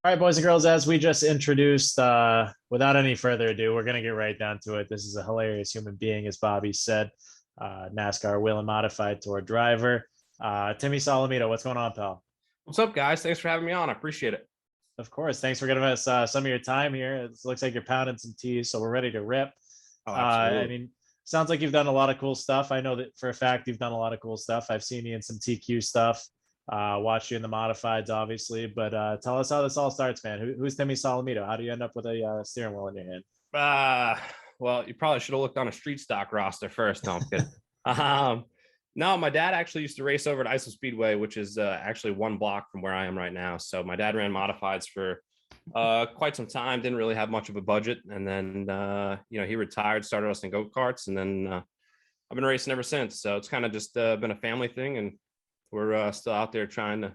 All right, boys and girls, as we just introduced, without any further ado, we're going to get right down to it. This is a hilarious human being, as Bobby said, NASCAR wheel and modified tour driver. Timmy Solomito, what's going on, pal? What's up, guys? Thanks for having me on. I appreciate it. Of course. Thanks for giving us some of your time here. It looks like you're pounding some teas, so we're ready to rip. Oh, I absolutely. mean, sounds like you've done a lot of cool stuff. I know that for a fact you've done a lot of cool stuff. I've seen you in some TQ stuff, watched you in the modifieds, obviously. But tell us how this all starts, man. Who's Timmy Solomito? How do you end up with a steering wheel in your hand? Uh, well, you probably should have looked on a street stock roster first. No, I'm kidding. Um, no, my dad actually used to race over at Islip Speedway, which is actually one block from where I am right now. So my dad ran modifieds for quite some time. Didn't really have much of a budget, and then he retired, started us in go karts, and then I've been racing ever since. So it's kind of just been a family thing, and we're still out there trying to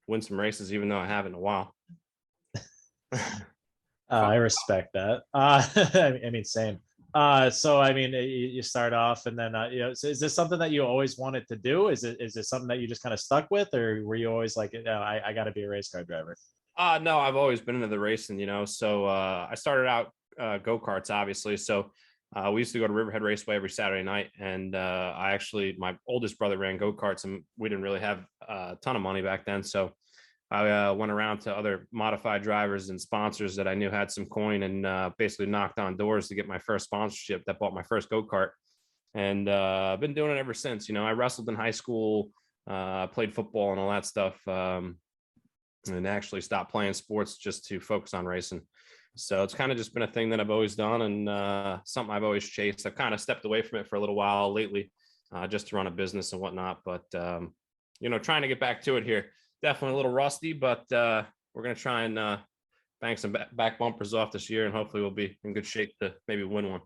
win some races, even though I haven't in a while. I respect that. I mean, same. So I mean, you start off, and then so is this something that you always wanted to do? Is it something that you just kind of stuck with, or were you always like, I got to be a race car driver? No, I've always been into the racing, So I started out go karts, obviously. So we used to go to Riverhead Raceway every Saturday night, and my oldest brother ran go karts, and we didn't really have a ton of money back then, so I went around to other modified drivers and sponsors that I knew had some coin, and basically knocked on doors to get my first sponsorship that bought my first go kart, and I've been doing it ever since. I wrestled in high school, played football and all that stuff. And actually stopped playing sports just to focus on racing. So it's kind of just been a thing that I've always done, and something I've always chased. I've kind of stepped away from it for a little while lately, just to run a business and whatnot. But trying to get back to it here. Definitely a little rusty, but we're gonna try and bang some back bumpers off this year, and hopefully we'll be in good shape to maybe win one.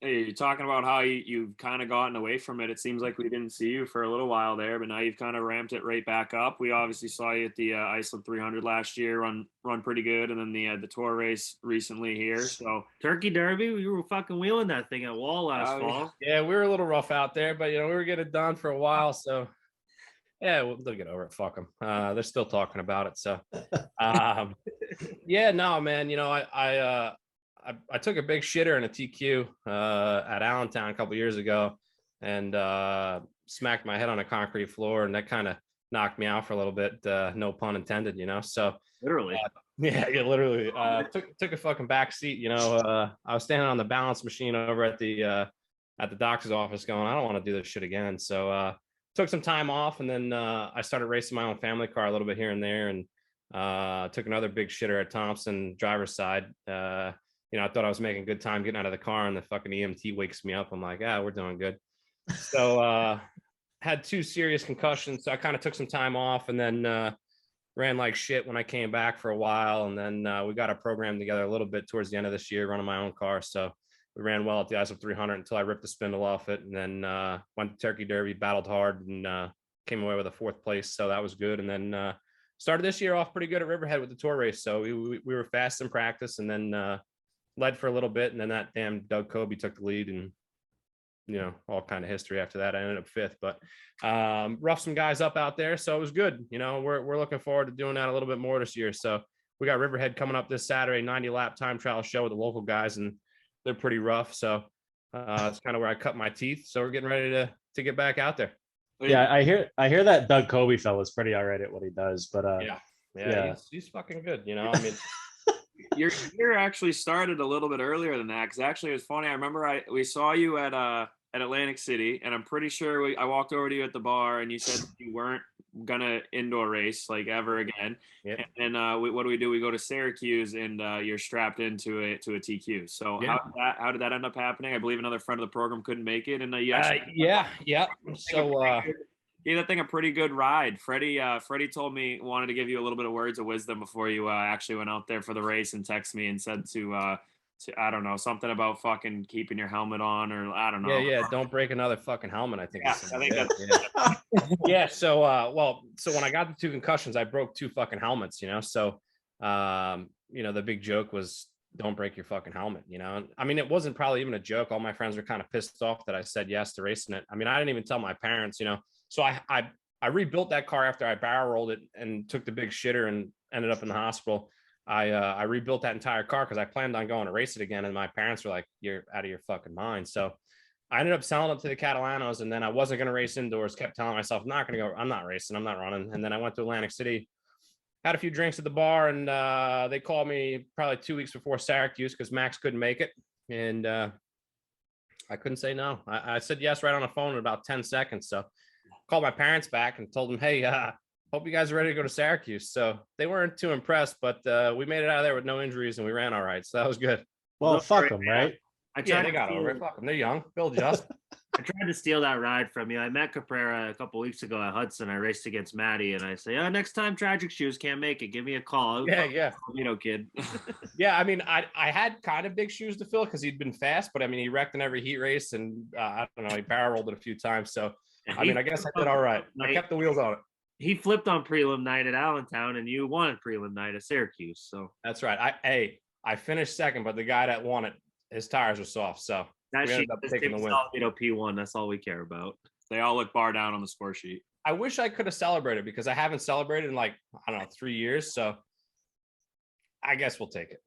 Hey, you're talking about how you've kind of gotten away from it. It seems like we didn't see you for a little while there, but now you've kind of ramped it right back up. We obviously saw you at the Iceland 300 last year, run pretty good, and then the tour race recently here. So Turkey Derby, we were fucking wheeling that thing at Wall last fall. Yeah, we were a little rough out there, but we were getting it done for a while. So yeah, they'll get over it. Fuck them. They're still talking about it. So yeah, no, man. I took a big shitter in a TQ at Allentown a couple years ago, and smacked my head on a concrete floor, and that kind of knocked me out for a little bit. No pun intended, So literally, yeah, literally took a fucking back seat. I was standing on the balance machine over at the doctor's office, going, I don't want to do this shit again. So took some time off, and then I started racing my own family car a little bit here and there, and took another big shitter at Thompson driver's side. I thought I was making good time getting out of the car, and the fucking EMT wakes me up. I'm like, we're doing good. So had two serious concussions. So I kind of took some time off, and then ran like shit when I came back for a while. And then we got a program together a little bit towards the end of this year, running my own car. So we ran well at the ISO 300 until I ripped the spindle off it, and then went to Turkey Derby, battled hard, and came away with a fourth place. So that was good. And then started this year off pretty good at Riverhead with the tour race. So we were fast in practice, and then led for a little bit, and then that damn Doug Kobe took the lead, and all kind of history after that. I ended up fifth, but roughed some guys up out there, so it was good. We're looking forward to doing that a little bit more this year. So we got Riverhead coming up this Saturday, 90 lap time trial show with the local guys, and they're pretty rough. So it's kind of where I cut my teeth. So we're getting ready to get back out there. Yeah, I hear that Doug Kobe fella's pretty all right at what he does, but yeah. He's fucking good. I mean. your year actually started a little bit earlier than that, because actually it was funny. I remember we saw you at Atlantic City, and I'm pretty sure I walked over to you at the bar, and you said you weren't gonna indoor race like ever again. Yep. And what do? We go to Syracuse, and you're strapped into a TQ. So yeah. how did that end up happening? I believe another friend of the program couldn't make it, and yeah. So gave that thing a pretty good ride. Freddie told me, wanted to give you a little bit of words of wisdom before you actually went out there for the race, and texted me and said to I don't know, something about fucking keeping your helmet on, or I don't know. Yeah. Don't break another fucking helmet, I think. Yeah, I think that's yeah. So when I got the two concussions, I broke two fucking helmets, So the big joke was, don't break your fucking helmet, I mean, it wasn't probably even a joke. All my friends were kind of pissed off that I said yes to racing it. I mean, I didn't even tell my parents, So I rebuilt that car after I barrel rolled it and took the big shitter and ended up in the hospital. I rebuilt that entire car because I planned on going to race it again, and my parents were like, "You're out of your fucking mind." So I ended up selling it to the Catalanos, and then I wasn't going to race indoors. Kept telling myself, "I'm not going to go. I'm not racing. I'm not running." And then I went to Atlantic City, had a few drinks at the bar, and they called me probably 2 weeks before Syracuse because Max couldn't make it, and I couldn't say no. I said yes right on the phone in about 10 seconds. So called my parents back and told them, "Hey, hope you guys are ready to go to Syracuse." So they weren't too impressed, but we made it out of there with no injuries and we ran all right. So that was good. Well, No, fuck right, them, man. right? Yeah, they got over it. Fuck them. They're young. Bill just. I tried to steal that ride from you. I met Caprera a couple weeks ago at Hudson. I raced against Maddie, and I say, "Oh, next time Tragic Shoes can't make it, give me a call." Yeah. Solomito kid. Yeah, I mean, I had kind of big shoes to fill because he'd been fast, but I mean, he wrecked in every heat race, and I don't know, he barrel rolled it a few times. So I mean, I guess I did all right. I kept the wheels on it. He flipped on prelim night at Allentown, and you won at prelim night at Syracuse. So That's right. I finished second, but the guy that won it, his tires were soft, so that we shit ended up taking the win. Solomito P1. That's all we care about. They all look bar down on the score sheet. I wish I could have celebrated because I haven't celebrated in like, I don't know, 3 years. So I guess we'll take it.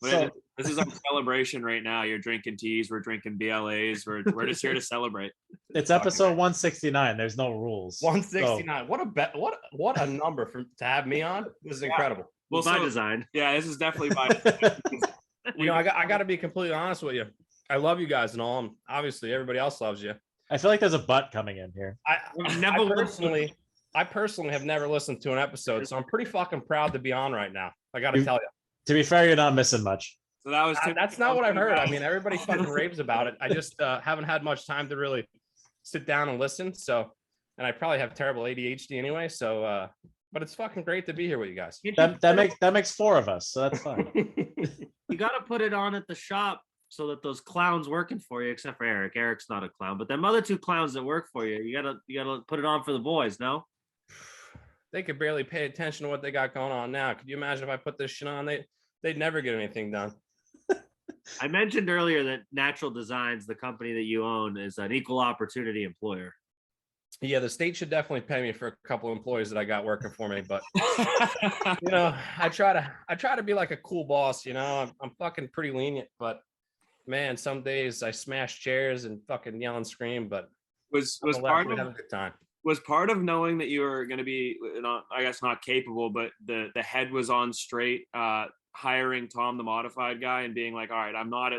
So, this is our celebration right now. You're drinking teas, we're drinking BLAs. We're just here to celebrate. It's episode 169. There's no rules. 169. What a bet! What a number to have me on. This is incredible. Well, by design. Yeah, this is definitely by design. You know, I got to be completely honest with you. I love you guys and all. And obviously, everybody else loves you. I feel like there's a butt coming in here. I personally have never listened to an episode, so I'm pretty fucking proud to be on right now. I got to tell you. To be fair, you're not missing much. So that was that's not what I've heard. I mean, everybody fucking raves about it. I just haven't had much time to really sit down and listen. So, and I probably have terrible ADHD anyway. So, but it's fucking great to be here with you guys. That makes 4 of us, so that's fine. You got to put it on at the shop so that those clowns working for you, except for Eric. Eric's not a clown, but them other 2 clowns that work for you, you gotta put it on for the boys. No, they could barely pay attention to what they got going on now. Could you imagine if I put this shit on? They'd never get anything done. I mentioned earlier that Natural Designs, the company that you own, is an equal opportunity employer. Yeah, the state should definitely pay me for a couple of employees that I got working for me, but you know, I try to be like a cool boss. You know, I'm fucking pretty lenient, but man, some days I smash chairs and fucking yell and scream. But was part of having a good time. Was part of knowing that you were going to be not, I guess not capable, but the head was on straight, hiring Tom the modified guy and being like, all right, I'm not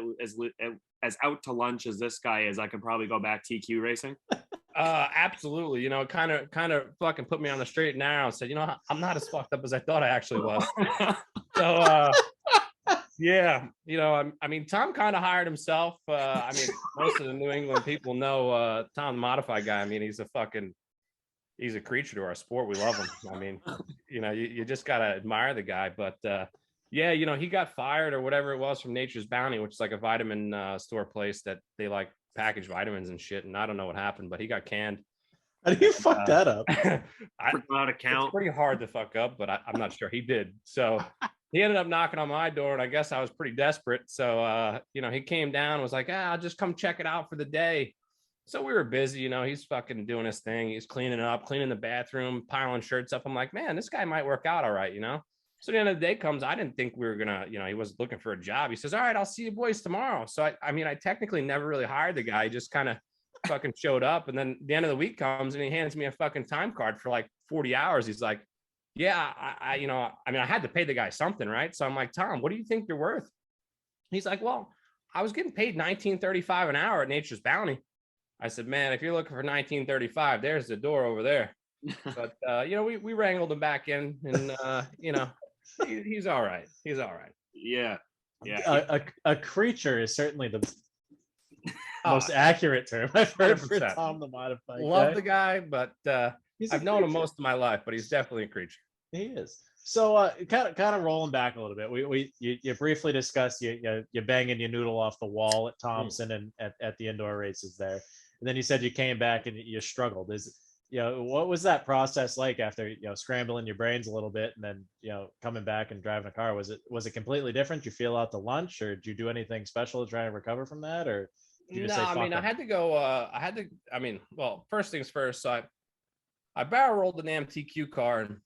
as out to lunch as this guy is. I can probably go back TQ racing. Absolutely. You know, kind of fucking put me on the straight and narrow and said, you know, I'm not as fucked up as I thought I actually was. So yeah, you know, I mean, Tom kind of hired himself. I mean, most of the New England people know Tom the modified guy. I mean, he's a creature to our sport. We love him. I mean, you know, you just gotta admire the guy. But yeah, you know, he got fired or whatever it was from Nature's Bounty, which is like a vitamin store place that they like package vitamins and shit. And I don't know what happened, but he got canned. How do you fuck that up? It's pretty hard to fuck up, but I'm not sure he did. So he ended up knocking on my door, and I guess I was pretty desperate. So you know, he came down and was like, I'll just come check it out for the day. So we were busy, you know, he's fucking doing his thing. He's cleaning the bathroom, piling shirts up. I'm like, man, this guy might work out all right, you know? So the end of the day comes, I didn't think we were gonna, you know, he was looking for a job. He says, all right, I'll see you boys tomorrow. So I mean, I technically never really hired the guy. He just kind of fucking showed up. And then the end of the week comes and he hands me a fucking time card for like 40 hours. He's like, yeah, I you know, I mean, I had to pay the guy something, right? So I'm like, Tom, what do you think you're worth? He's like, well, I was getting paid $19.35 an hour at Nature's Bounty. I said, man, if you're looking for $19.35, there's the door over there. But you know, we wrangled him back in, and you know, he's all right. He's all right. Yeah. A creature is certainly the most accurate term I've heard 100%. For Tom the modified. Love the guy, but I've known him most of my life, but he's definitely a creature. He is. So kind of rolling back a little bit. You briefly discussed you banging your noodle off the wall at Thompson and at the indoor races there. And then you said you came back and you struggled. What was that process like after, scrambling your brains a little bit and then, coming back and driving a car? Was it completely different? Did you feel out to lunch, or did you do anything special to try and recover from that? Or did you just say, I mean, I had to go, well, first things first. So I barrel rolled the damn TQ car, and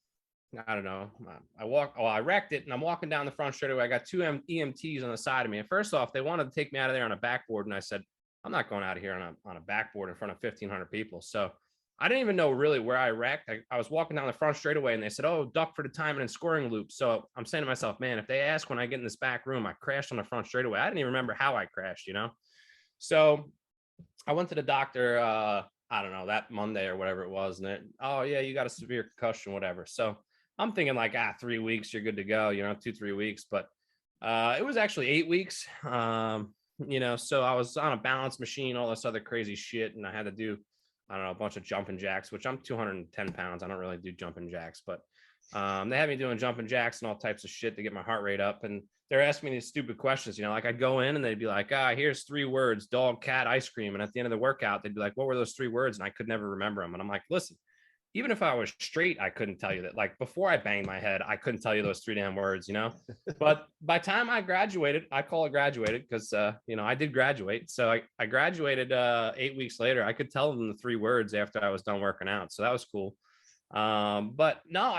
I don't know. I wrecked it and I'm walking down the front straightaway. I got two EMTs on the side of me. And first off, they wanted to take me out of there on a backboard. And I said, I'm not going out of here on a backboard in front of 1,500 people. So I didn't even know really where I wrecked. I was walking down the front straightaway and they said, oh, duck for the timing and scoring loop. So I'm saying to myself, man, if they ask when I get in this back room, I crashed on the front straightaway. I didn't even remember how I crashed, So I went to the doctor, I don't know, that Monday or whatever it was. And oh yeah, you got a severe concussion, whatever. So I'm thinking like, 3 weeks, you're good to go, 2-3 weeks. But it was actually 8 weeks. So I was on a balance machine, all this other crazy shit. And I had to do, I don't know, a bunch of jumping jacks, which I'm 210 pounds. I don't really do jumping jacks, but they had me doing jumping jacks and all types of shit to get my heart rate up. And they're asking me these stupid questions, like I'd go in and they'd be like, here's 3 words, dog, cat, ice cream. And at the end of the workout, they'd be like, what were those 3 words? And I could never remember them. And I'm like, listen, even if I was straight, I couldn't tell you that. Like before I banged my head, I couldn't tell you those 3 damn words, But by time I graduated, I call it graduated because, I did graduate. So I graduated 8 weeks later. I could tell them the 3 words after I was done working out. So that was cool. But no,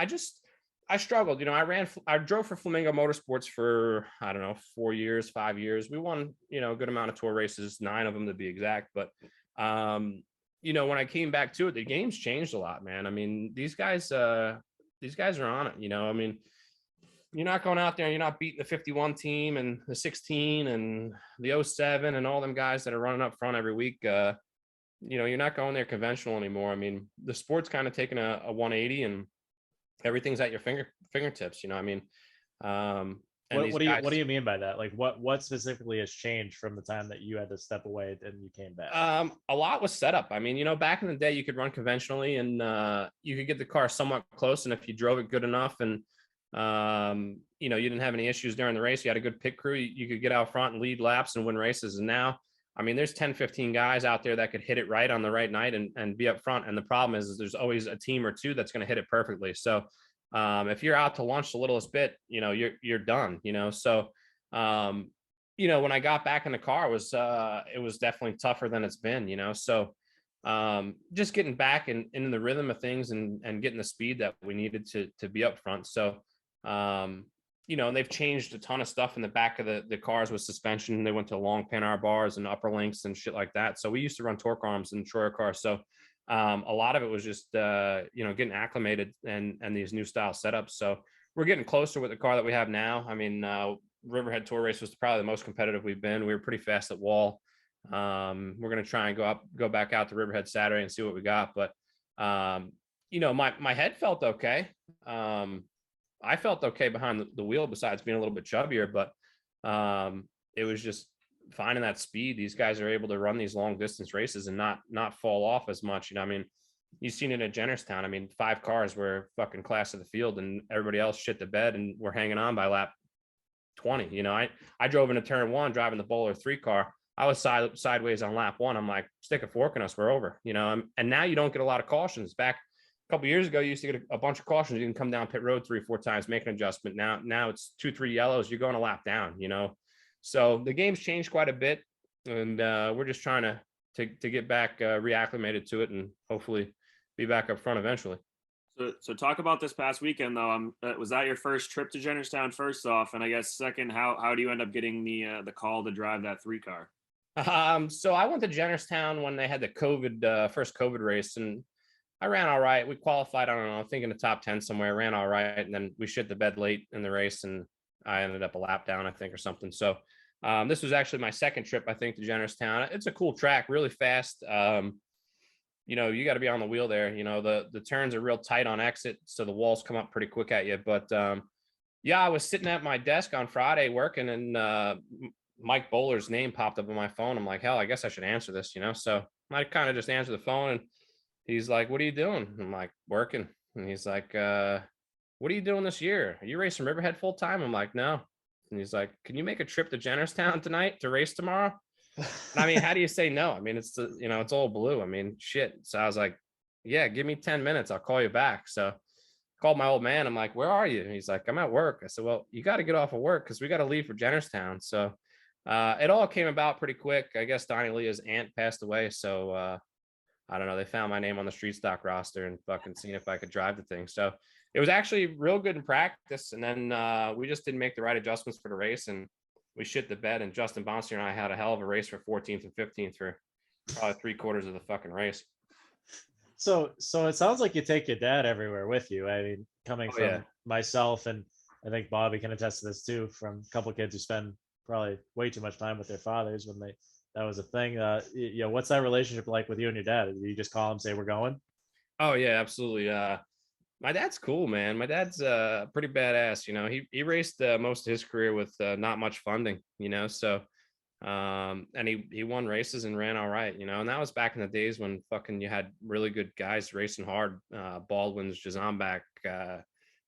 I struggled. I drove for Flamingo Motorsports for, I don't know, 4 years, 5 years. We won, a good amount of tour races, 9 of them to be exact. But, when I came back to it, the game's changed a lot, man. I mean, these guys are on it, I mean, you're not going out there and you're not beating the 51 team and the 16 and the 07 and all them guys that are running up front every week. You're not going there conventional anymore. I mean, the sport's kind of taking a 180 and everything's at your fingertips. I mean, what do you mean by that? Like what specifically has changed from the time that you had to step away and you came back? A lot was set up. I mean, back in the day you could run conventionally and you could get the car somewhat close. And if you drove it good enough and, you didn't have any issues during the race, you had a good pit crew, you could get out front and lead laps and win races. And now, I mean, there's 10, 15 guys out there that could hit it right on the right night and be up front. And the problem is there's always a team or 2 that's going to hit it perfectly. So if you're out to lunch the littlest bit, you're done, So, when I got back in the car, it was definitely tougher than it's been, So just getting back into the rhythm of things and getting the speed that we needed to be up front. So, and they've changed a ton of stuff in the back of the cars with suspension. They went to long Panhard bars and upper links and shit like that. So we used to run torque arms in Troyer cars. So a lot of it was just, getting acclimated and these new style setups. So we're getting closer with the car that we have now. I mean, Riverhead Tour Race was probably the most competitive we've been. We were pretty fast at wall. We're going to try and go back out to Riverhead Saturday and see what we got. But, my head felt okay. I felt okay behind the wheel besides being a little bit chubbier, but it was just finding that speed. These guys are able to run these long distance races and not fall off as much. I mean, you've seen it at Jennerstown. I mean, 5 cars were fucking class of the field and everybody else shit the bed and we're hanging on by lap 20. I drove into turn 1 driving the Bowler 3 car. I was sideways on lap 1. I'm like, stick a fork in us, we're over, and now you don't get a lot of cautions. Back a couple of years ago, you used to get a bunch of cautions. You can come down pit road 3 or 4 times, make an adjustment. Now it's 2-3 yellows. You're going a lap down, So the game's changed quite a bit, and we're just trying to get back reacclimated to it and hopefully be back up front eventually. So talk about this past weekend though. Was that your first trip to Jennerstown? First off, and I guess second, how do you end up getting the call to drive that 3 car? So I went to Jennerstown when they had the first COVID race, and I ran all right. We qualified, I don't know, I think in the top 10 somewhere, ran all right. And then we shit the bed late in the race and I ended up a lap down, I think, or something. So this was actually my second trip, I think, to Jennerstown. It's a cool track, really fast. You got to be on the wheel there. The turns are real tight on exit. So the walls come up pretty quick at you. But yeah, I was sitting at my desk on Friday working and Mike Bowler's name popped up on my phone. I'm like, hell, I guess I should answer this, So I kind of just answered the phone and he's like, what are you doing? I'm like, working. And he's like, what are you doing this year? Are you racing Riverhead full time? I'm like, no. And he's like, can you make a trip to Jennerstown tonight to race tomorrow? And I mean, how do you say no? I mean, it's it's all blue. I mean, shit. So I was like, yeah, give me 10 minutes. I'll call you back. So I called my old man. I'm like, where are you? And he's like, I'm at work. I said, well, you got to get off of work because we got to leave for Jennerstown. So it all came about pretty quick. I guess Donnie Leah's aunt passed away. So I don't know, they found my name on the street stock roster and fucking seen if I could drive the thing. So it was actually real good in practice. And then we just didn't make the right adjustments for the race, and we shit the bed. And Justin Bonster and I had a hell of a race for 14th and 15th for probably 3/4 of the fucking race. So it sounds like you take your dad everywhere with you. I mean, coming from yeah. myself, and I think Bobby can attest to this too, from a couple of kids who spend probably way too much time with their fathers when that was a thing. What's that relationship like with you and your dad? Do you just call him, say we're going? Oh yeah, absolutely. My dad's cool, man. My dad's pretty badass. You know, he raced most of his career with not much funding. You know, so and he won races and ran all right. You know, and that was back in the days when fucking you had really good guys racing hard. Baldwin's, Jazambak,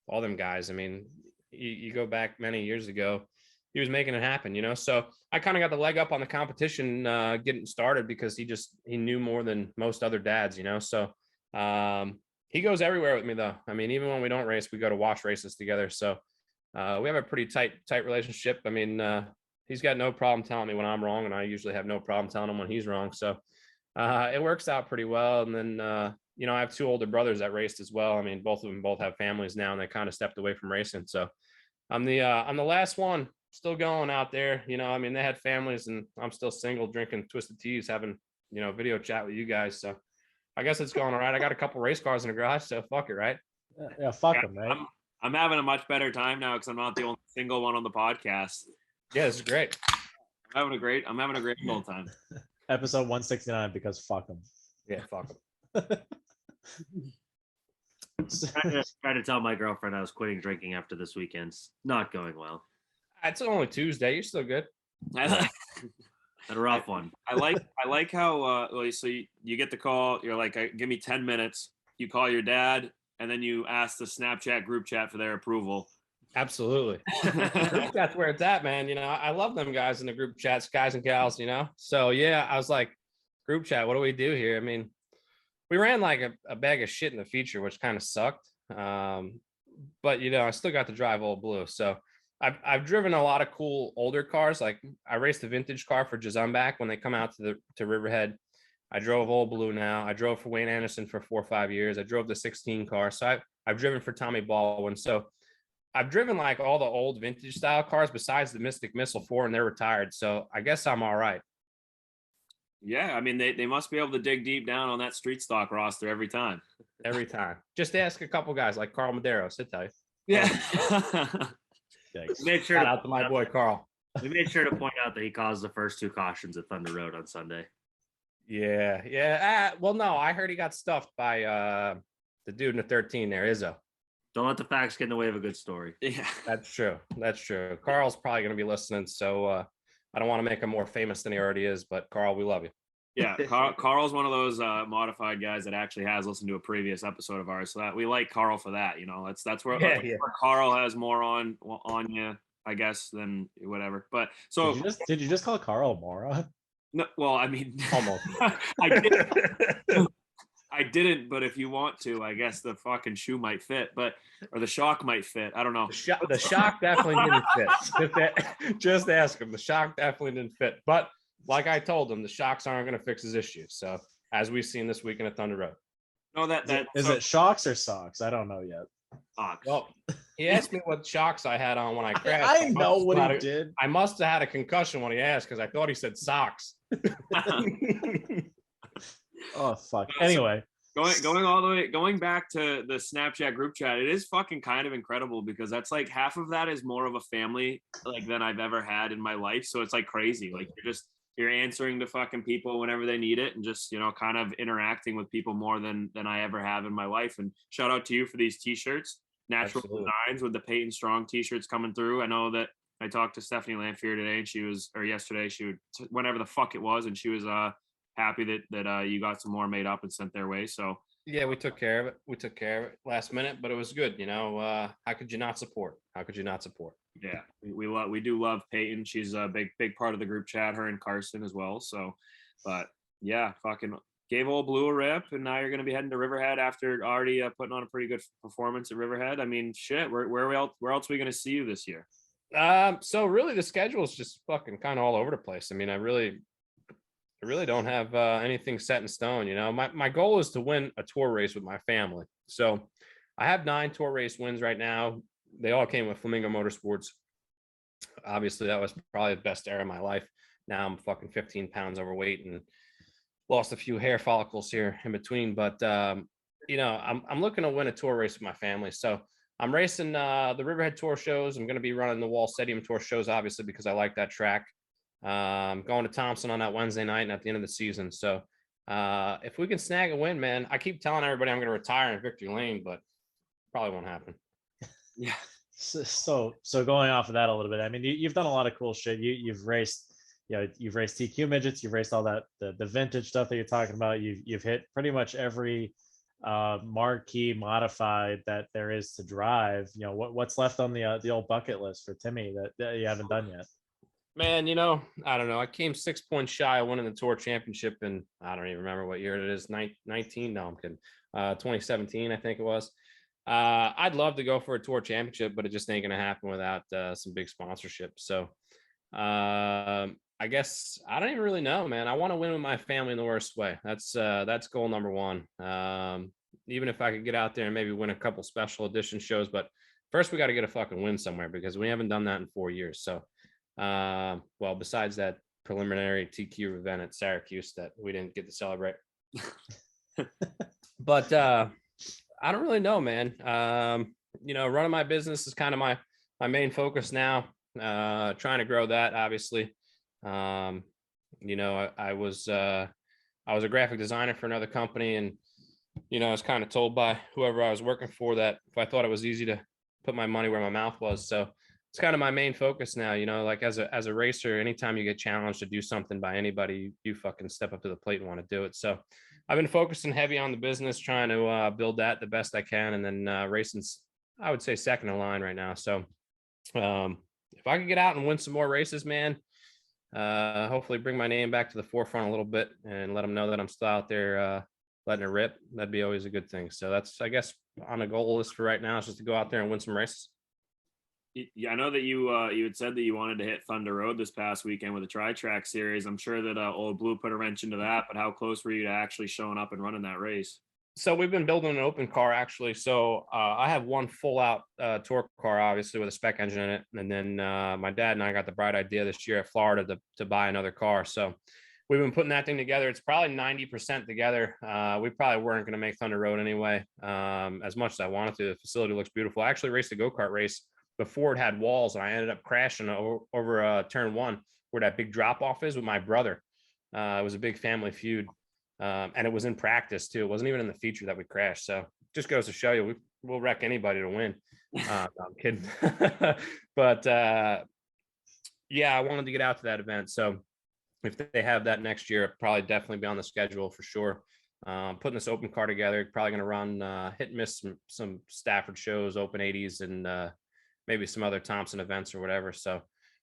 all them guys. I mean, you go back many years ago, he was making it happen. You know, so I kind of got the leg up on the competition getting started because he knew more than most other dads. You know, so. He goes everywhere with me though. I mean, even when we don't race, we go to watch races together. So we have a pretty tight relationship. I mean, he's got no problem telling me when I'm wrong, and I usually have no problem telling him when he's wrong. So it works out pretty well. And then I have 2 older brothers that raced as well. I mean, both of them have families now, and they kind of stepped away from racing. So I'm the last one still going out there. You know, I mean, they had families, and I'm still single, drinking twisted teas, having video chat with you guys. So I guess it's going all right. I got a couple race cars in the garage, so fuck it, right? Yeah, fuck them, right? I'm having a much better time now because I'm not the only single one on the podcast. Yeah, this is great. I'm having a great old time. Episode 169, because fuck them. Yeah, fuck them. Trying to tell my girlfriend I was quitting drinking after this weekend's not going well. It's only Tuesday. You're still good. A rough one. I like how so you get the call. You're like, give me 10 minutes. You call your dad, and then you ask the Snapchat group chat for their approval. Absolutely. That's where it's at, man. You know, I love them guys in the group chats, guys and gals. You know, so yeah, I was like, group chat. What do we do here? I mean, we ran like a bag of shit in the feature, which kind of sucked. But I still got to drive Old Blue, so. I've driven a lot of cool older cars. Like I raced the vintage car for Jazambak when they come out to Riverhead. I drove Old Blue now. I drove for Wayne Anderson for 4 or 5 years. I drove the 16 car. So I've driven for Tommy Baldwin. So I've driven like all the old vintage style cars besides the Mystic Missile 4, and they're retired. So I guess I'm all right. Yeah, I mean they must be able to dig deep down on that street stock roster every time. Every time. Just ask a couple guys like Carl Medeiros, he'll tell you. Yeah. Made sure Shout out to my boy Carl. We made sure to point out that he caused the first 2 cautions at Thunder Road on Sunday. Yeah. Well, no, I heard he got stuffed by the dude in the 13 there, Izzo. Don't let the facts get in the way of a good story. Yeah, that's true. Carl's probably going to be listening, so I don't want to make him more famous than he already is, but Carl, we love you. Yeah, Carl's one of those modified guys that actually has listened to a previous episode of ours, so that we like Carl for that. That's where, where Carl has more on you, I guess, than whatever. But so did you just call Carl a moron? No, well, I mean, almost. I didn't, but if you want to, I guess the fucking shoe might fit, or the shock might fit. I don't know. The shock definitely didn't fit. Just ask him. The shock definitely didn't fit, but. Like I told him, the shocks aren't going to fix his issues. So, as we've seen this weekend at Thunder Road. No, is it shocks or socks? I don't know yet. Socks. Well, he asked me what shocks I had on when I crashed. I know what he did. I must have had a concussion when he asked because I thought he said socks. Oh fuck. Anyway, going back to the Snapchat group chat, it is fucking kind of incredible because that's like half of that is more of a family like than I've ever had in my life. So it's like crazy. Like you're answering to fucking people whenever they need it and just, kind of interacting with people more than I ever have in my life. And shout out to you for these t-shirts, Natural Absolutely. Designs with the Peyton Strong t-shirts coming through. I know that I talked to Stephanie Lamphere today and yesterday, whenever the fuck it was. And she was, happy that you got some more made up and sent their way. So yeah, we took care of it last minute, but it was good. How could you not support? Yeah, we do love Peyton. She's a big part of the group chat, her and Carson as well. So, but yeah, fucking gave Old Blue a rip, and now you're going to be heading to Riverhead after already putting on a pretty good performance at Riverhead. I mean, shit, where else are we going to see you this year? So really the schedule is just fucking kind of all over the place. I mean, I really don't have anything set in stone. You know, my goal is to win a tour race with my family. So I have 9 tour race wins right now. They all came with Flamingo Motorsports. Obviously, that was probably the best era of my life. Now I'm fucking 15 pounds overweight and lost a few hair follicles here in between. But you know, I'm looking to win a tour race with my family. So I'm racing the Riverhead Tour shows. I'm going to be running the Wall Stadium Tour shows, obviously, because I like that track. Going to Thompson on that Wednesday night and at the end of the season. So if we can snag a win, man, I keep telling everybody I'm going to retire in Victory Lane, but probably won't happen. Yeah. So going off of that a little bit, I mean, you've done a lot of cool shit. You've raced, you know, you've raced TQ midgets, you've raced all that the vintage stuff that you're talking about. You've hit pretty much every marquee modified that there is to drive. You know, what's left on the old bucket list for Timmy that you haven't done yet? Man, you know, I don't know. I came 6 points shy of winning the tour championship, and I don't even remember what year it is. 19? No, I'm kidding. 2017, I think it was. I'd love to go for a tour championship, but it just ain't gonna happen without some big sponsorship. So I guess I don't even really know, man. I want to win with my family in the worst way. That's goal number one. Even if I could get out there and maybe win a couple special edition shows, but first we got to get a fucking win somewhere because we haven't done that in 4 years. So well, besides that preliminary TQ event at Syracuse that we didn't get to celebrate. But I don't really know, man. You know, running my business is kind of my main focus now. Trying to grow that, obviously. You know, I was a graphic designer for another company, and you know, I was kind of told by whoever I was working for that if I thought it was easy to put my money where my mouth was. So it's kind of my main focus now. You know, like as a racer, anytime you get challenged to do something by anybody, you fucking step up to the plate and want to do it. So I've been focusing heavy on the business, trying to build that the best I can, and then racing's, I would say, second in line right now. So if I could get out and win some more races, man, hopefully bring my name back to the forefront a little bit and let them know that I'm still out there letting it rip. That'd be always a good thing. So that's, I guess, on a goal list for right now is just to go out there and win some races. Yeah, I know that you had said that you wanted to hit Thunder Road this past weekend with a tri-track series. I'm sure that Old Blue put a wrench into that, but how close were you to actually showing up and running that race? So we've been building an open car actually. So I have one full out torque car, obviously with a spec engine in it. And then my dad and I got the bright idea this year at Florida to buy another car. So we've been putting that thing together. It's probably 90% together. We probably weren't going to make Thunder Road anyway, as much as I wanted to. The facility looks beautiful. I actually raced a go-kart race before it had walls, and I ended up crashing over turn 1 where that big drop off is with my brother. It was a big family feud. And it was in practice too. It wasn't even in the feature that we crashed. So just goes to show you, we'll wreck anybody to win. No, I'm kidding. But yeah, I wanted to get out to that event. So if they have that next year, it'll probably definitely be on the schedule for sure. Putting this open car together, probably going to run hit and miss some Stafford shows, open 80s, and maybe some other Thompson events or whatever. So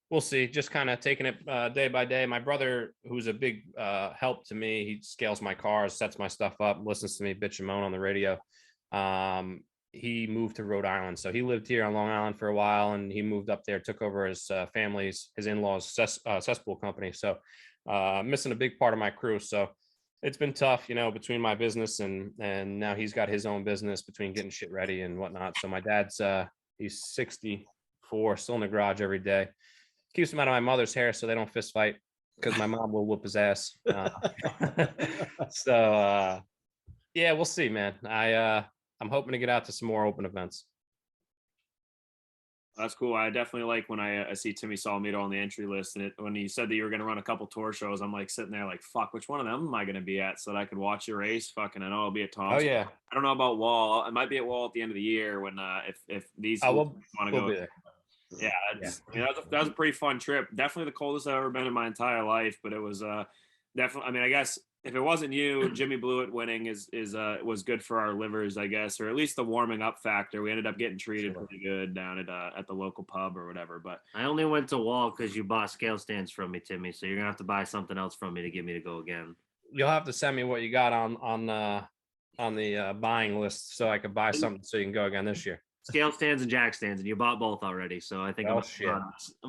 we'll see. Just kind of taking it day by day. My brother, who's a big help to me, he scales my cars, sets my stuff up, listens to me bitch and moan on the radio. He moved to Rhode Island. So he lived here on Long Island for a while, and he moved up there, took over his family's, his in-laws' cesspool company. So missing a big part of my crew. So it's been tough, you know, between my business and now he's got his own business, between getting shit ready and whatnot. So my dad's, he's 64, still in the garage every day. Keeps him out of my mother's hair so they don't fist fight, because my mom will whoop his ass. So yeah, we'll see, man. I'm hoping to get out to some more open events. That's cool. I definitely like when I see Timmy Solomito on the entry list, and when you said that you were going to run a couple tour shows, I'm like sitting there like, fuck, which one of them am I going to be at so that I could watch your race? Fucking, I know I'll be at Tom's. Oh yeah. I don't know about Wall. I might be at Wall at the end of the year when if these we'll want to go. be there. Yeah, I mean, that was a pretty fun trip. Definitely the coldest I've ever been in my entire life, but it was definitely. I mean, I guess if it wasn't you, Jimmy Blewett winning was good for our livers, I guess, or at least the warming up factor. We ended up getting treated pretty good down at the local pub or whatever. But I only went to Wall because you bought scale stands from me, Timmy. So you're gonna have to buy something else from me to get me to go again. You'll have to send me what you got on the buying list so I could buy something so you can go again this year. Scale stands and jack stands, and you bought both already. So I think I'm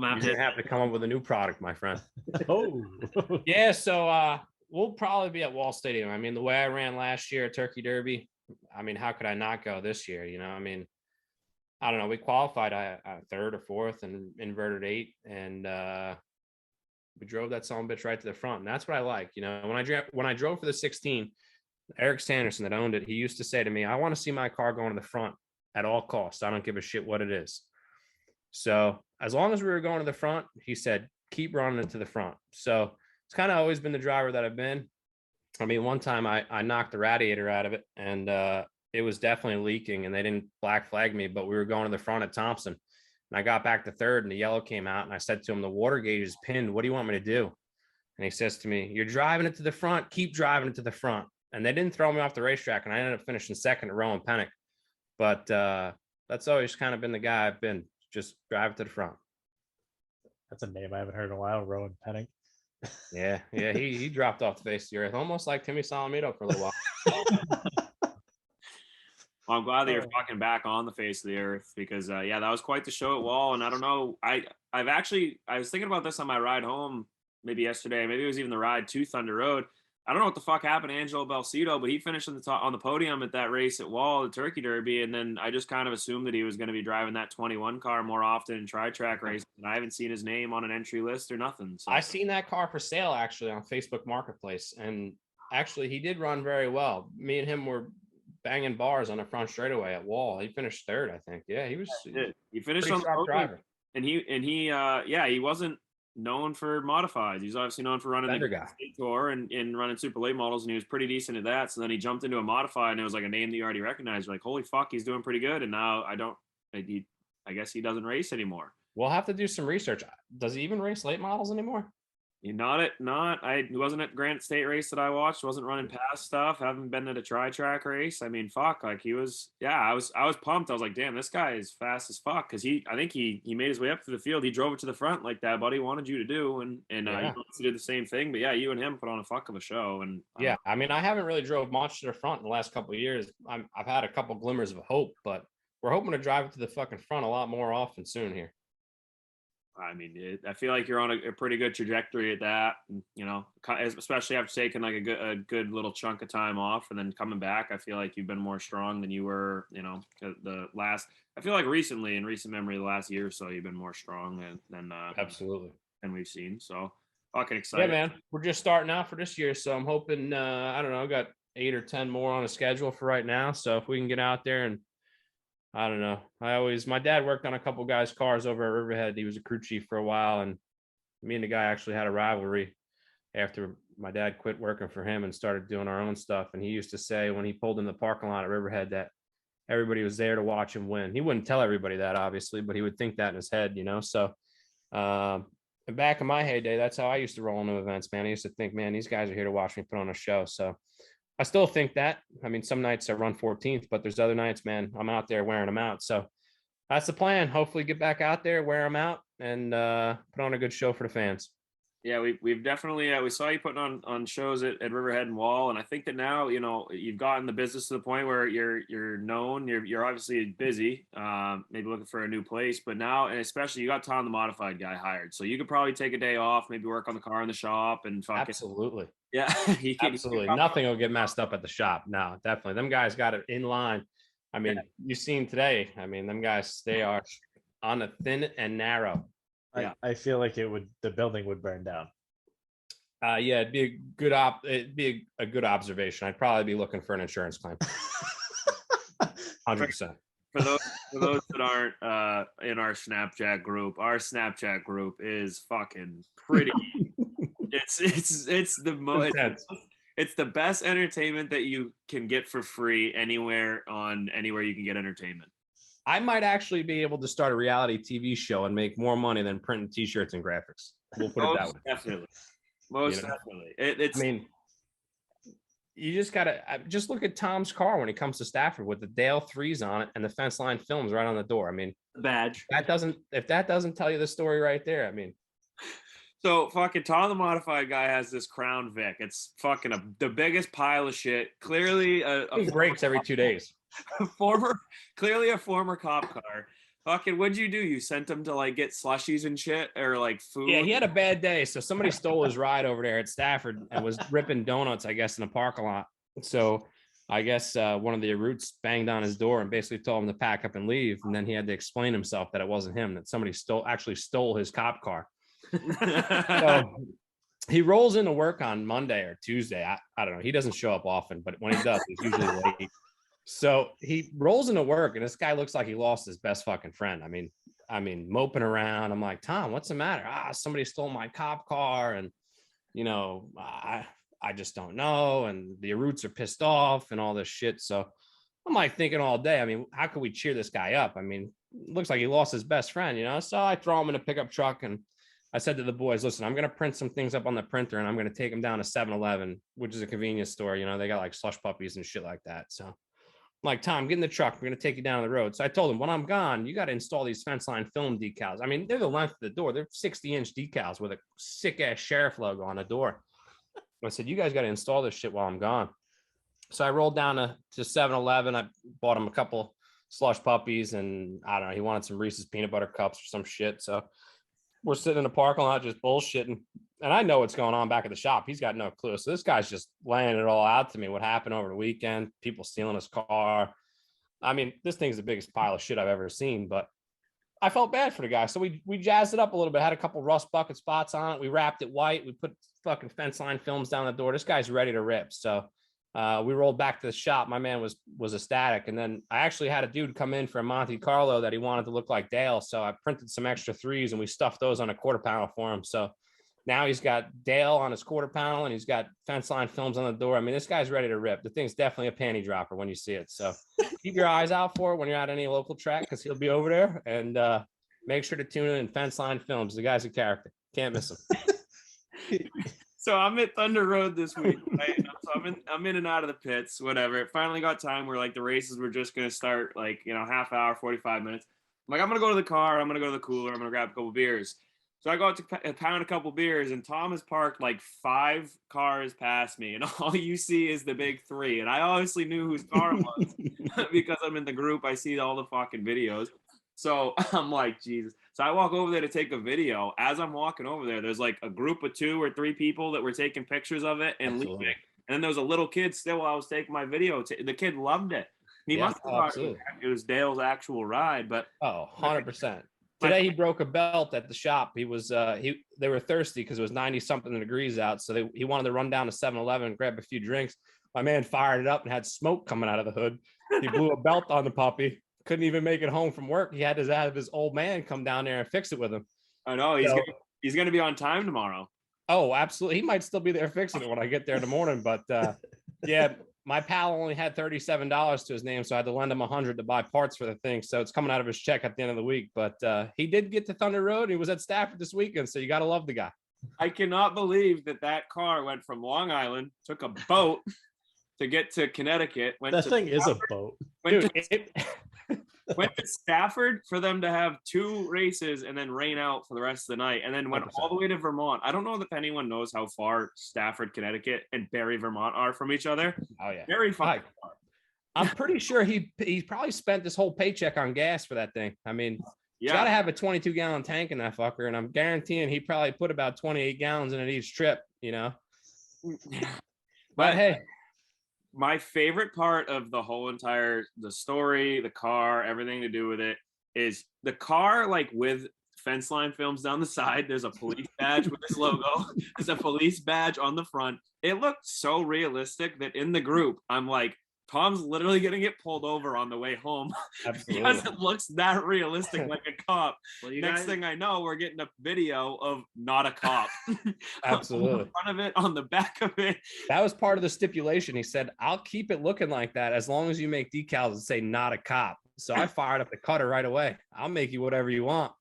gonna have to come up with a new product, my friend. Oh Yeah, so we'll probably be at Wall Stadium. I mean, the way I ran last year at Turkey Derby, I mean, how could I not go this year? You know, I mean, I don't know. We qualified third or fourth and inverted 8, and we drove that son of a bitch right to the front. And that's what I like. You know, when I drove for the 16, Eric Sanderson that owned it, he used to say to me, "I want to see my car going to the front at all costs. I don't give a shit what it is." So as long as we were going to the front, he said, keep running it to the front. So it's kind of always been the driver that I've been. I mean, one time I knocked the radiator out of it, and it was definitely leaking, and they didn't black flag me, but we were going to the front at Thompson. And I got back to third, and the yellow came out, and I said to him, "The water gauge is pinned. What do you want me to do?" And he says to me, "You're driving it to the front. Keep driving it to the front." And they didn't throw me off the racetrack, and I ended up finishing second at Rowan Pennock. But that's always kind of been the guy I've been. Just drive it to the front. That's a name I haven't heard in a while. Rowan Penning. Yeah. He dropped off the face of the earth, almost like Timmy Solomito for a little while. Well, I'm glad that you're fucking back on the face of the earth because, yeah, that was quite the show at Wall. And I don't know, I was thinking about this on my ride home, maybe yesterday, maybe it was even the ride to Thunder Road. I don't know what the fuck happened to Angelo Balsito, but he finished on the podium at that race at Wall, the Turkey Derby, and then I just kind of assumed that he was going to be driving that 21 car more often in tri-track races, and I haven't seen his name on an entry list or nothing. So I seen that car for sale actually on Facebook Marketplace, and actually he did run very well. Me and him were banging bars on the front straightaway at Wall. He finished third, I think. Yeah, he finished on the podium, driver. And he wasn't known for modifieds. He's obviously known for running the state tour and running super late models, and he was pretty decent at that. So then he jumped into a modified, and it was like a name that you already recognized. You're like, holy fuck, he's doing pretty good. And now I guess he doesn't race anymore. We'll have to do some research. Does he even race late models anymore? He wasn't at Granite State race that I watched, wasn't running past stuff, haven't been at a tri-track race. I mean, fuck, like he was, I was pumped. I was like, damn, this guy is fast as fuck. Cause I think he made his way up to the field. He drove it to the front like that buddy wanted you to do. And you did the same thing, but yeah, you and him put on a fuck of a show. And I mean, I haven't really drove much to the front in the last couple of years. I've had a couple glimmers of hope, but we're hoping to drive it to the fucking front a lot more often soon here. I mean, I feel like you're on a pretty good trajectory at that, you know, especially after taking like a good little chunk of time off and then coming back. I feel like you've been more strong than you were, you know, I feel like recently in recent memory, the last year or so, you've been more strong than absolutely than we've seen. So fucking excited. Yeah, man, we're just starting out for this year. So I'm hoping, I don't know, I've got 8 or 10 more on a schedule for right now. So if we can get out there and I don't know. My dad worked on a couple guys' cars over at Riverhead. He was a crew chief for a while, and me and the guy actually had a rivalry after my dad quit working for him and started doing our own stuff. And he used to say when he pulled in the parking lot at Riverhead that everybody was there to watch him win. He wouldn't tell everybody that, obviously, but he would think that in his head, you know? So back in my heyday, that's how I used to roll into events, man. I used to think, man, these guys are here to watch me put on a show. So I still think that. I mean, some nights I run 14th, but there's other nights, man, I'm out there wearing them out. So that's the plan. Hopefully get back out there, wear them out, and put on a good show for the fans. Yeah, we've definitely we saw you putting on shows at Riverhead and Wall, and I think that now, you know, you've gotten the business to the point where you're known, you're obviously busy, maybe looking for a new place, but now, and especially you got Tom the modified guy hired, so you could probably take a day off, maybe work on the car in the shop and absolutely. Yeah, absolutely. Nothing will get messed up at the shop. No, definitely. Them guys got it in line. I mean, you've seen today. I mean, them guys, they are on the thin and narrow. I feel like the building would burn down. Yeah, it'd be a good observation. I'd probably be looking for an insurance claim. 100%. For those that aren't in our Snapchat group is fucking pretty. It's the most. It's the best entertainment that you can get for free anywhere you can get entertainment. I might actually be able to start a reality TV show and make more money than printing T-shirts and graphics. We'll put it that way. Definitely. Most definitely. I mean, you just gotta just look at Tom's car when he comes to Stafford with the Dale 3s on it and the fence line films right on the door. I mean, the badge. If that doesn't tell you the story right there, I mean. So fucking Tom the modified guy has this Crown Vic. It's fucking the biggest pile of shit. Clearly he breaks every 2 days. Clearly a former cop car. Fucking, what'd you do? You sent him to like get slushies and shit, or like food? Yeah, he had a bad day. So somebody stole his ride over there at Stafford and was ripping donuts, I guess, in a parking lot. So I guess one of the roots banged on his door and basically told him to pack up and leave. And then he had to explain himself that it wasn't him, that somebody actually stole his cop car. So he rolls into work on Monday or Tuesday. I don't know. He doesn't show up often, but when he does, he's usually late. So he rolls into work and this guy looks like he lost his best fucking friend. I mean, moping around. I'm like, Tom, what's the matter? Somebody stole my cop car. And, you know, I just don't know. And the roots are pissed off and all this shit. So I'm like thinking all day, I mean, how could we cheer this guy up? I mean, it looks like he lost his best friend, you know? So I throw him in a pickup truck and I said to the boys, listen, I'm going to print some things up on the printer and I'm going to take them down to 7-Eleven, which is a convenience store. You know, they got like slush puppies and shit like that. So I'm like, Tom, get in the truck. We're going to take you down the road. So I told him, when I'm gone, you got to install these fence line film decals. I mean, they're the length of the door. They're 60-inch decals with a sick ass sheriff logo on the door. I said, you guys got to install this shit while I'm gone. So I rolled down to 7-Eleven. I bought him a couple slush puppies and I don't know, he wanted some Reese's peanut butter cups or some shit. So we're sitting in the parking lot just bullshitting. And I know what's going on back at the shop. He's got no clue. So this guy's just laying it all out to me. What happened over the weekend, people stealing his car. I mean, this thing's the biggest pile of shit I've ever seen, but I felt bad for the guy. So we jazzed it up a little bit, had a couple rust bucket spots on it. We wrapped it white. We put fucking fence line films down the door. This guy's ready to rip. So we rolled back to the shop. My man was ecstatic. And then I actually had a dude come in for a Monte Carlo that he wanted to look like Dale. So I printed some extra 3s and we stuffed those on a quarter panel for him. So now he's got Dale on his quarter panel and he's got fence line films on the door. I mean, this guy's ready to rip. The thing's definitely a panty dropper when you see it. So keep your eyes out for it when you're at any local track because he'll be over there. And make sure to tune in fence line films. The guy's a character. Can't miss him. So I'm at Thunder Road this week. Right? So I'm in and out of the pits, whatever. It finally got time where like the races were just gonna start, like, you know, half hour, 45 minutes. I'm like, I'm gonna go to the car, I'm gonna go to the cooler, I'm gonna grab a couple beers. So I go out to pound a couple beers, and Tom is parked like 5 cars past me, and all you see is the big 3. And I obviously knew whose car it was because I'm in the group. I see all the fucking videos. So I'm like, Jesus. So I walk over there to take a video. As I'm walking over there, there's like a group of 2 or 3 people that were taking pictures of it and leaving. And then there was a little kid still while I was taking my video. The kid loved it. He must have thought it was Dale's actual ride, but 100%. Today he broke a belt at the shop. He was they were thirsty because it was 90 something degrees out. So he wanted to run down to 7-Eleven and grab a few drinks. My man fired it up and had smoke coming out of the hood. He blew a belt on the puppy. Couldn't even make it home from work. He had to have his old man come down there and fix it with him. I know he's gonna be on time tomorrow. Oh, absolutely. He might still be there fixing it when I get there in the morning. But yeah, my pal only had $37 to his name, so I had to lend him $100 to buy parts for the thing. So it's coming out of his check at the end of the week. But he did get to Thunder Road. He was at Stafford this weekend, so you got to love the guy. I cannot believe that car went from Long Island, took a boat to get to Connecticut. That thing is a boat. Went to Stafford for them to have 2 races and then rain out for the rest of the night, and then went 100%. All the way to Vermont. I don't know if anyone knows how far Stafford, Connecticut, and Barrie, Vermont are from each other. Oh yeah, very far. I'm pretty sure he probably spent his whole paycheck on gas for that thing. I mean, you got to have a 22-gallon tank in that fucker, and I'm guaranteeing he probably put about 28 gallons in it each trip. You know, but hey. My favorite part of the whole the story, the car, everything to do with it is the car, like with fence line films down the side. There's a police badge with his logo. There's a police badge on the front. It looked so realistic that in the group, I'm like, Tom's literally going to get pulled over on the way home because it looks that realistic, like a cop. Well, Next thing I know, we're getting a video of not a cop. Absolutely. On the front of it, on the back of it. That was part of the stipulation. He said, I'll keep it looking like that as long as you make decals that say not a cop. So I fired up the cutter right away. I'll make you whatever you want.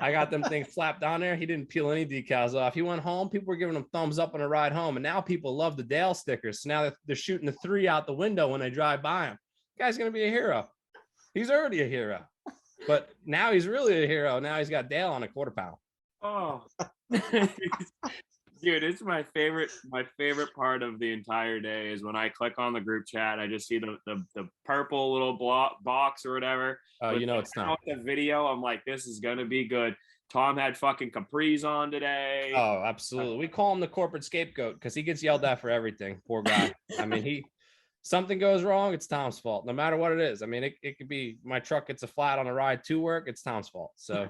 I got them things slapped on there. He didn't peel any decals off. He went home. People were giving him thumbs up on a ride home. And now people love the Dale stickers. So now they're shooting the 3 out the window when they drive by him. The guy's going to be a hero. He's already a hero. But now he's really a hero. Now he's got Dale on a quarter panel. Oh. Dude, it's my favorite. My favorite part of the entire day is when I click on the group chat. I just see the purple little box or whatever. You know it's not. The video. I'm like, this is gonna be good. Tom had fucking capris on today. Oh, absolutely. We call him the corporate scapegoat because he gets yelled at for everything. Poor guy. I mean, something goes wrong, it's Tom's fault, no matter what it is. I mean, it could be my truck gets a flat on a ride to work, it's Tom's fault. So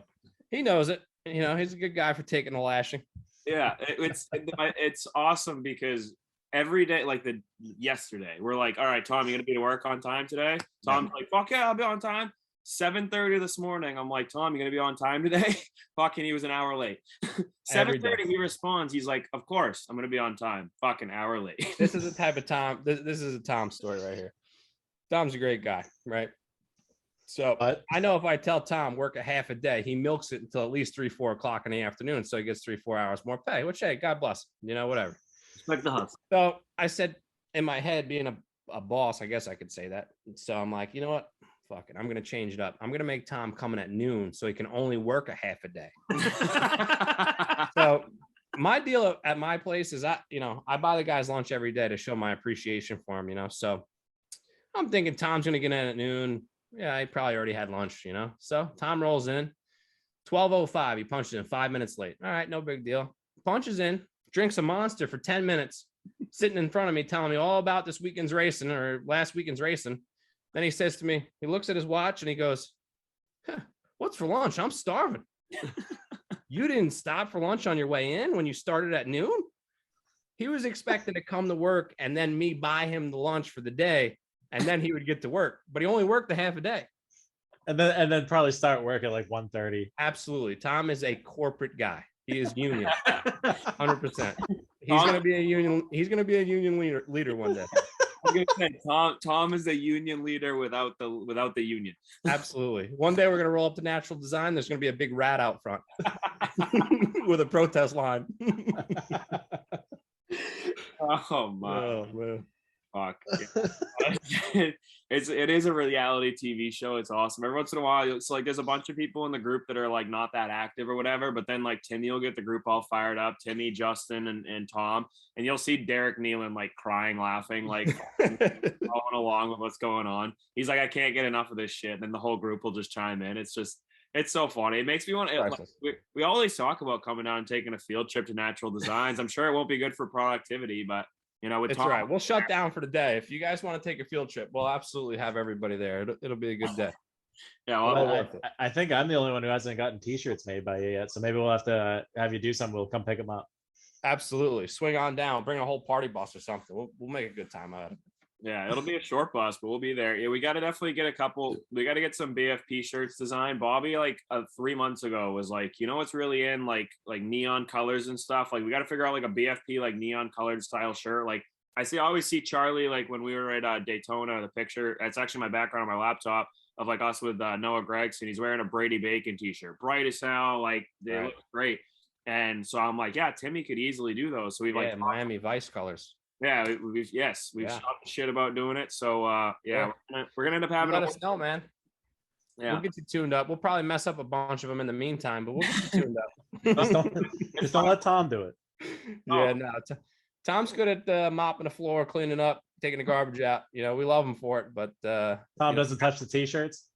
he knows it. You know, he's a good guy for taking the lashing. Yeah, it's awesome because every day, like yesterday, we're like, all right, Tom, you gonna be to work on time today? Tom's like, fuck yeah, I'll be on time. 7:30 this morning, I'm like, Tom, you gonna be on time today? Fucking, he was an hour late. 7:30, he responds, he's like, of course, I'm gonna be on time. Fucking hour late. This is the type of Tom. This is a Tom story right here. Tom's a great guy, right? So I know if I tell Tom work a half a day, he milks it until at least 3-4 o'clock in the afternoon, so he gets 3-4 hours more pay. Which, hey, God bless him, you know, whatever. Like the hustle. So I said in my head, being a boss, I guess I could say that. So I'm like, you know what? Fuck it. I'm gonna change it up. I'm gonna make Tom coming at noon so he can only work a half a day. So my deal at my place is I buy the guys lunch every day to show my appreciation for him, you know. So I'm thinking Tom's gonna get in at noon. Yeah, he probably already had lunch, you know. So Tom rolls in, 12:05. He punches in 5 minutes late. All right, no big deal. Punches in, drinks a Monster for 10 minutes, sitting in front of me, telling me all about this weekend's racing or last weekend's racing. Then he says to me, he looks at his watch and he goes, "What's for lunch? I'm starving." You didn't stop for lunch on your way in when you started at noon? He was expecting to come to work and then me buy him the lunch for the day, and then he would get to work. But he only worked a half a day. And then probably start work at like 1:30. Absolutely. Tom is a corporate guy. He is union. 100%. He's gonna be a union leader one day. I'm gonna say Tom is a union leader without the union. Absolutely. One day we're gonna roll up to Natural Design. There's gonna be a big rat out front with a protest line. Oh my. Oh, man. Fuck. Yeah. It is a reality TV show. It's awesome. Every once in a while, it's like there's a bunch of people in the group that are like not that active or whatever, but then like Timmy will get the group all fired up. Timmy, Justin, and Tom, and you'll see Derek Nealon like crying, laughing, like following along with what's going on. He's like, I can't get enough of this shit. And then the whole group will just chime in. It's so funny. It makes me want to. Like, we always talk about coming down and taking a field trip to Natural Designs. I'm sure it won't be good for productivity, but you know, with it's Tom, right. We'll shut down for the day. If you guys want to take a field trip, we'll absolutely have everybody there. It'll be a good day. Yeah, well, I think I'm the only one who hasn't gotten T-shirts made by you yet, so maybe we'll have to have you do something. We'll come pick them up. Absolutely, swing on down, bring a whole party bus or something. We'll make a good time out of it. Yeah, it'll be a short bus, but we'll be there. Yeah, we got to definitely get we got to get some BFP shirts designed. Bobby, like 3 months ago, was like, you know what's really in like neon colors and stuff. Like we got to figure out like a BFP like neon colored style shirt. Like I always see Charlie like when we were at Daytona. The picture, it's actually my background on my laptop of like us with Noah Gregson. He's wearing a Brady Bacon t-shirt, bright as hell. Like they look great. And so I'm like, yeah, Timmy could easily do those. So we've like Miami Vice colors. Yeah, we've shot shit about doing it. So we're gonna end up having. Let us know, man. Yeah, we'll get you tuned up. We'll probably mess up a bunch of them in the meantime, but we'll get you tuned up. just don't let Tom do it. Yeah, no. Tom's good at mopping the floor, cleaning up, taking the garbage out. You know, we love him for it. But Tom doesn't touch the t-shirts.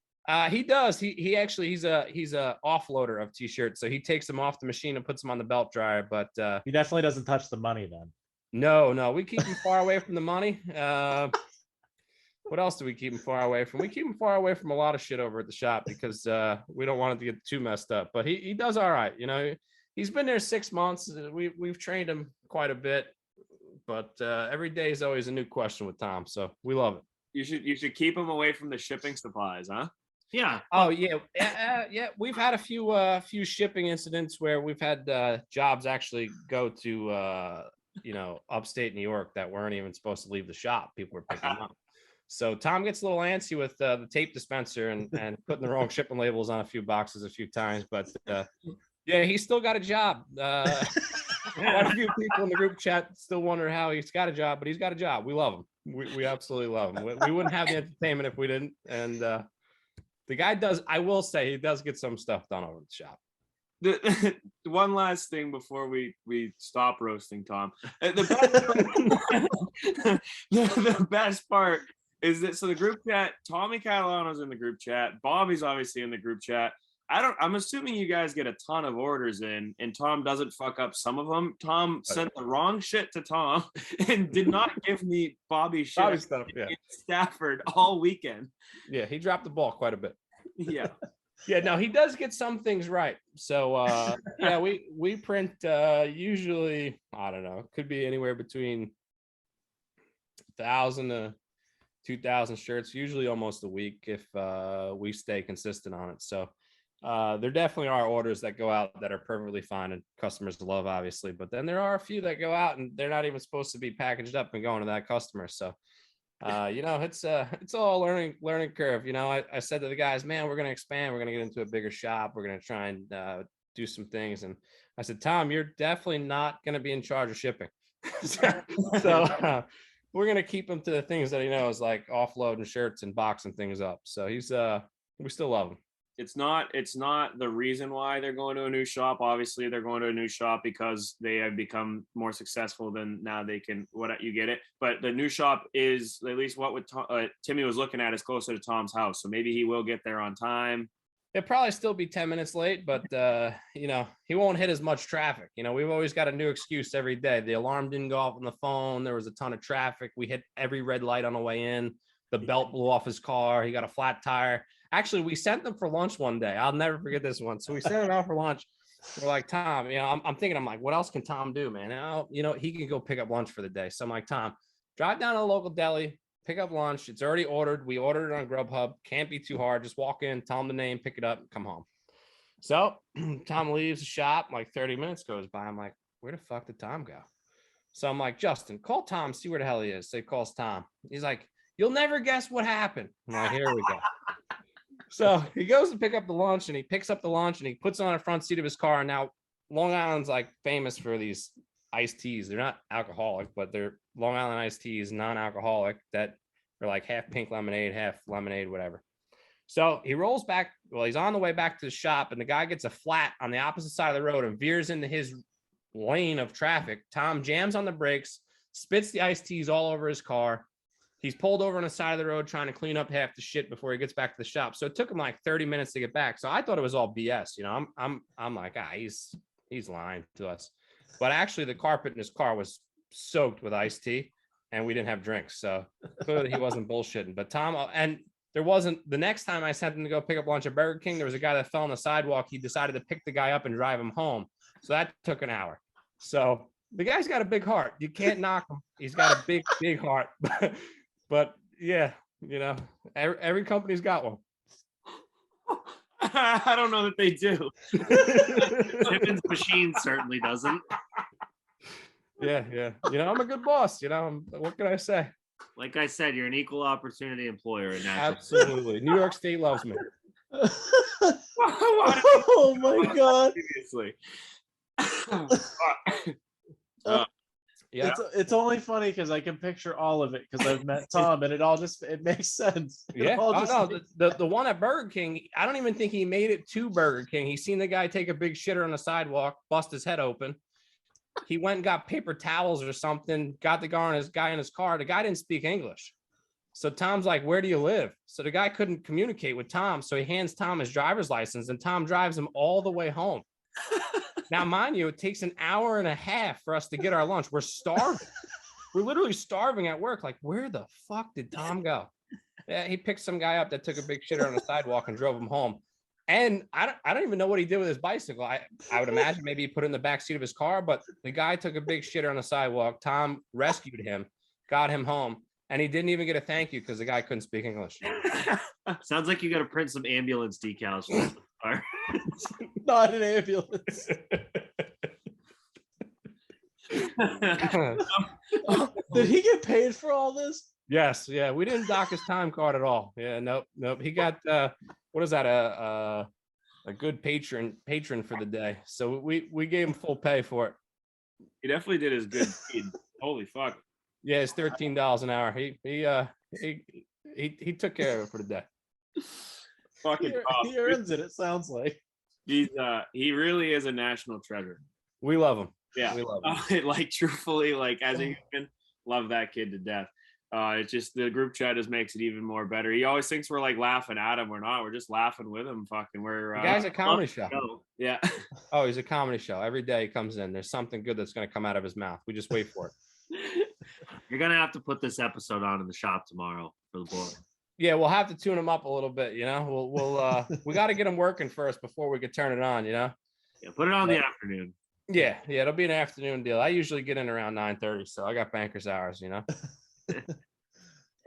He does. He's a offloader of t-shirts, so he takes them off the machine and puts them on the belt dryer. But he definitely doesn't touch the money then. No, we keep him far away from the money. What else do we keep him far away from? We keep him far away from a lot of shit over at the shop because we don't want it to get too messed up. But he does all right. You know, he's been there 6 months. We've trained him quite a bit, but every day is always a new question with Tom. So we love it. You should keep him away from the shipping supplies, huh? Yeah. Oh yeah. Yeah. We've had a few shipping incidents where we've had jobs actually go to upstate New York that weren't even supposed to leave the shop. People were picking them up. So Tom gets a little antsy with the tape dispenser and putting the wrong shipping labels on a few boxes a few times. But yeah, he's still got a job. Quite a few people in the group chat still wonder how he's got a job, but he's got a job. We love him. We absolutely love him. We wouldn't have the entertainment if we didn't. And the guy does, I will say, he does get some stuff done over at the shop. the one last thing before we stop roasting Tom. The best part is that so the group chat, Tommy Catalano's in the group chat, Bobby's obviously in the group chat. I'm assuming you guys get a ton of orders in, and Tom doesn't fuck up some of them. Tom sent the wrong shit to Tom and did not give me Bobby's shit Bobby's stuff, yeah. in Stafford all weekend. Yeah, he dropped the ball quite a bit. Yeah. Yeah, no, he does get some things right. So yeah, we print usually, I don't know, could be anywhere between 1,000 to 2,000 shirts, usually almost a week if we stay consistent on it. So there definitely are orders that go out that are perfectly fine and customers love, obviously, but then there are a few that go out and they're not even supposed to be packaged up and going to that customer. So you know, it's all learning curve. You know, I said to the guys, man, we're going to expand. We're going to get into a bigger shop. We're going to try and do some things. And I said, Tom, you're definitely not going to be in charge of shipping. so we're going to keep him to the things that he knows, like offloading shirts and boxing things up. So he's, we still love him. It's not the reason why they're going to a new shop. Obviously, they're going to a new shop because they have become more successful than now they can. You get it. But the new shop is, at least what Timmy was looking at, is closer to Tom's house. So maybe he will get there on time. It'll probably still be 10 minutes late, but you know, he won't hit as much traffic. You know, we've always got a new excuse every day. The alarm didn't go off on the phone. There was a ton of traffic. We hit every red light on the way in. The belt blew off his car. He got a flat tire. Actually, we sent them for lunch one day. I'll never forget this one. So we sent them out for lunch. We're like, Tom, you know, I'm like, what else can Tom do, man? You know, he can go pick up lunch for the day. So I'm like, Tom, drive down to the local deli, pick up lunch. It's already ordered. We ordered it on Grubhub. Can't be too hard. Just walk in, tell him the name, pick it up, come home. So Tom leaves the shop. Like 30 minutes goes by. I'm like, where the fuck did Tom go? So I'm like, Justin, call Tom, see where the hell he is. So he calls Tom. He's like, you'll never guess what happened. I'm like, here we go. So he goes to pick up the lunch, and he picks up the lunch and he puts it on the front seat of his car. And now Long Island's like famous for these iced teas. They're not alcoholic, but they're Long Island iced teas, non-alcoholic, that are like half pink lemonade, half lemonade, whatever. So he rolls back. Well, he's on the way back to the shop, and the guy gets a flat on the opposite side of the road and veers into his lane of traffic. Tom jams on the brakes, spits the iced teas all over his car. He's pulled over on the side of the road trying to clean up half the shit before he gets back to the shop. So it took him like 30 minutes to get back. So I thought it was all BS. You know, I'm like, he's lying to us. But actually, the carpet in his car was soaked with iced tea, and we didn't have drinks. So clearly he wasn't bullshitting. But Tom, and there wasn't, the next time I sent him to go pick up lunch at Burger King, there was a guy that fell on the sidewalk. He decided to pick the guy up and drive him home. So that took an hour. So the guy's got a big heart. You can't knock him. He's got a big, big heart. But yeah, you know, every company's got one. I don't know that they do. Tippin's machine certainly doesn't. Yeah. You know, I'm a good boss. You know, what can I say? Like I said, you're an equal opportunity employer. And absolutely, New York State loves me. Oh my God! Seriously. Yeah, it's only funny because I can picture all of it because I've met Tom and it makes sense. Yeah, the one at Burger King, I don't even think he made it to Burger King. He seen the guy take a big shitter on the sidewalk, bust his head open. He went and got paper towels or something, got the guy in his car. The guy didn't speak English. So Tom's like, where do you live? So the guy couldn't communicate with Tom. So he hands Tom his driver's license, and Tom drives him all the way home. Now, mind you, it takes an hour and a half for us to get our lunch. We're starving. We're literally starving at work. Like, where the fuck did Tom go? Yeah, he picked some guy up that took a big shitter on the sidewalk and drove him home. And I don't even know what he did with his bicycle. I would imagine maybe he put it in the back seat of his car, but the guy took a big shitter on the sidewalk. Tom rescued him, got him home, and he didn't even get a thank you because the guy couldn't speak English. Sounds like you got to print some ambulance decals for the car. Not an ambulance. Did he get paid for all this? Yes. Yeah. We didn't dock his time card at all. Yeah. Nope. He got, what is that? A good patron for the day. So we gave him full pay for it. He definitely did his good deed. Holy fuck. Yeah. It's $13 an hour. He took care of it for the day. Fucking he earns it. It sounds like. He really is a national treasure. We love him. Yeah. We love him. Like truthfully, like as a human, love that kid to death. It's just the group chat just makes it even more better. He always thinks we're like laughing at him. We're not. We're just laughing with him. Fucking, we're The guy's a comedy show. Yeah. Oh, he's a comedy show. Every day he comes in, there's something good that's going to come out of his mouth. We just wait for it. You're gonna have to put this episode on in the shop tomorrow for the boy. Yeah, we'll have to tune him up a little bit. You know, we got to get him working first before we could turn it on. You know. Yeah, put it on the afternoon. Yeah, it'll be an afternoon deal. I usually get in around 9:30, so I got banker's hours. You know.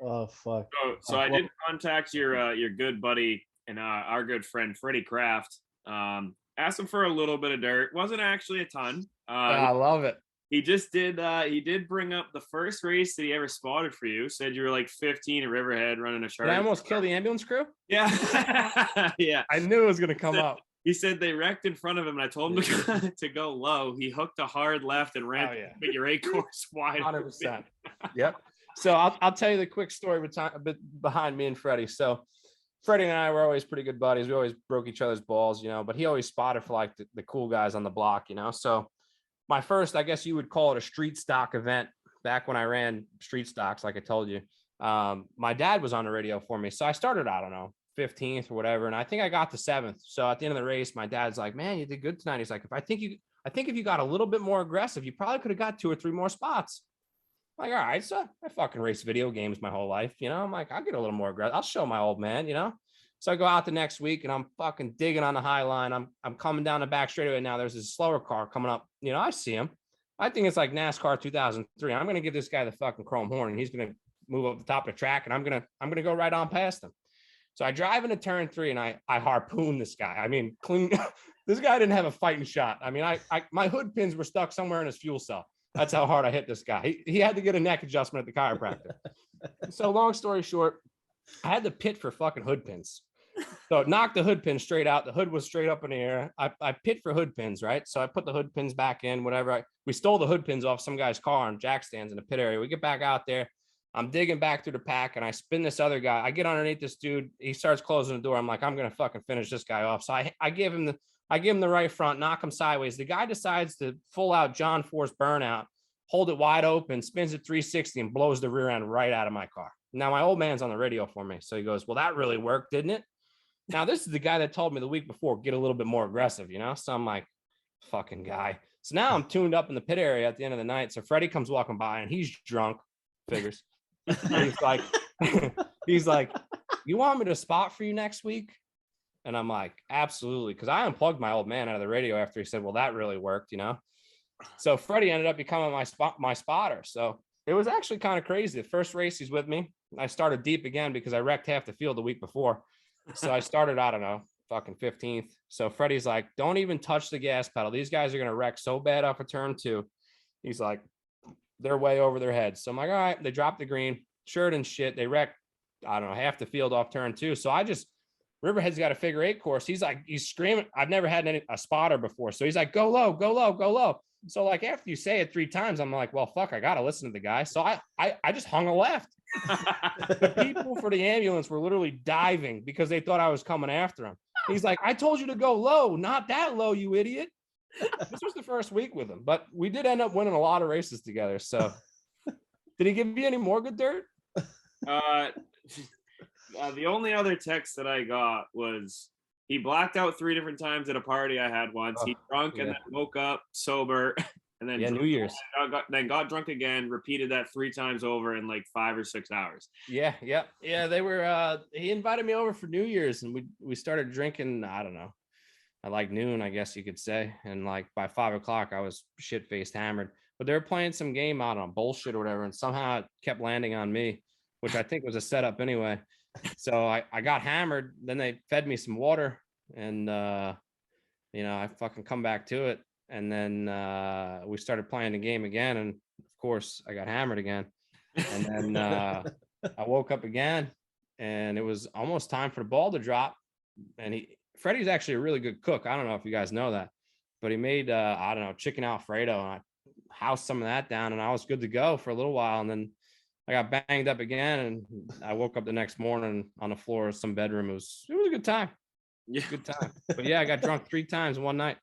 Oh fuck. So I did contact your good buddy and our good friend Freddie Kraft. Asked him for a little bit of dirt. Wasn't actually a ton. I love it. He just did. He did bring up the first race that he ever spotted for you. Said you were like 15 at Riverhead running a shark. Did I almost kill the ambulance crew? Yeah, yeah. I knew it was gonna come up. He said they wrecked in front of him, and I told him to go low. He hooked a hard left and ran figure eight course wide. 100%. Yep. So I'll tell you the quick story a bit behind me and Freddie. So Freddie and I were always pretty good buddies. We always broke each other's balls, you know, but he always spotted for like the cool guys on the block, you know. So my first, I guess you would call it a street stock event back when I ran street stocks, like I told you. My dad was on the radio for me. So I started, I don't know, 15th or whatever. And I think I got to 7th. So at the end of the race, my dad's like, man, you did good tonight. He's like, I think if you got a little bit more aggressive, you probably could have got 2 or 3 more spots. I'm like, all right, so I fucking raced video games my whole life, you know. I'm like, I'll get a little more aggressive. I'll show my old man, you know. So I go out the next week and I'm fucking digging on the high line. I'm coming down the back straightaway now. There's this slower car coming up. You know, I see him. I think it's like NASCAR 2003. I'm gonna give this guy the fucking chrome horn, and he's gonna move up the top of the track, and I'm gonna go right on past him. So I drive into turn 3 and I harpoon this guy. I mean, clean. This guy didn't have a fighting shot. I mean, my hood pins were stuck somewhere in his fuel cell. That's how hard I hit this guy. He had to get a neck adjustment at the chiropractor. So long story short, I had to pit for fucking hood pins. So it knocked the hood pin straight out. The hood was straight up in the air. I pit for hood pins, right? So I put the hood pins back in, whatever. We stole the hood pins off some guy's car on jack stands in the pit area. We get back out there. I'm digging back through the pack and I spin this other guy. I get underneath this dude. He starts closing the door. I'm like, I'm going to fucking finish this guy off. So I give him the right front, knock him sideways. The guy decides to full out John Force burnout, hold it wide open, spins it 360 and blows the rear end right out of my car. Now my old man's on the radio for me. So he goes, well, that really worked, didn't it? Now, this is the guy that told me the week before, get a little bit more aggressive, you know? So I'm like, fucking guy. So now I'm tuned up in the pit area at the end of the night. So Freddie comes walking by and he's drunk, figures. He's like, you want me to spot for you next week? And I'm like, absolutely. Because I unplugged my old man out of the radio after he said, well, that really worked, you know? So Freddie ended up becoming my spotter. So it was actually kind of crazy. The first race he's with me, I started deep again because I wrecked half the field the week before. So I started, I don't know, fucking 15th. So Freddie's like, don't even touch the gas pedal. These guys are going to wreck so bad off of turn 2. He's like, they're way over their heads. So I'm like, all right, they dropped the green, shirt and shit. They wrecked, I don't know, half the field off turn 2. So Riverhead's got a figure 8 course. He's screaming. I've never had a spotter before. So he's like, go low, go low, go low. So like after you say it 3 times, I'm like, well, fuck, I got to listen to the guy. So I just hung a left. The people for the ambulance were literally diving because they thought I was coming after him. He's like, I told you to go low, not that low, you idiot. This was the first week with him, but we did end up winning a lot of races together. So did he give you any more good dirt? The only other text that I got was he blacked out 3 different times at a party I had once. He drunk and then woke up sober. And then New Year's. Got drunk again, repeated that 3 times over in like 5 or 6 hours. Yeah. They were he invited me over for New Year's and we started drinking, I don't know, at like noon, I guess you could say. And like by 5 o'clock, I was shit-faced hammered. But they were playing some game out on bullshit or whatever, and somehow it kept landing on me, which I think was a setup anyway. So I got hammered, then they fed me some water, and I fucking come back to it. And then we started playing the game again. And of course, I got hammered again. And then I woke up again and it was almost time for the ball to drop. And Freddie's actually a really good cook. I don't know if you guys know that, but he made, I don't know, chicken Alfredo. And I housed some of that down and I was good to go for a little while. And then I got banged up again. And I woke up the next morning on the floor of some bedroom. It was a good time. Yeah, Good time. But yeah, I got drunk 3 times one night.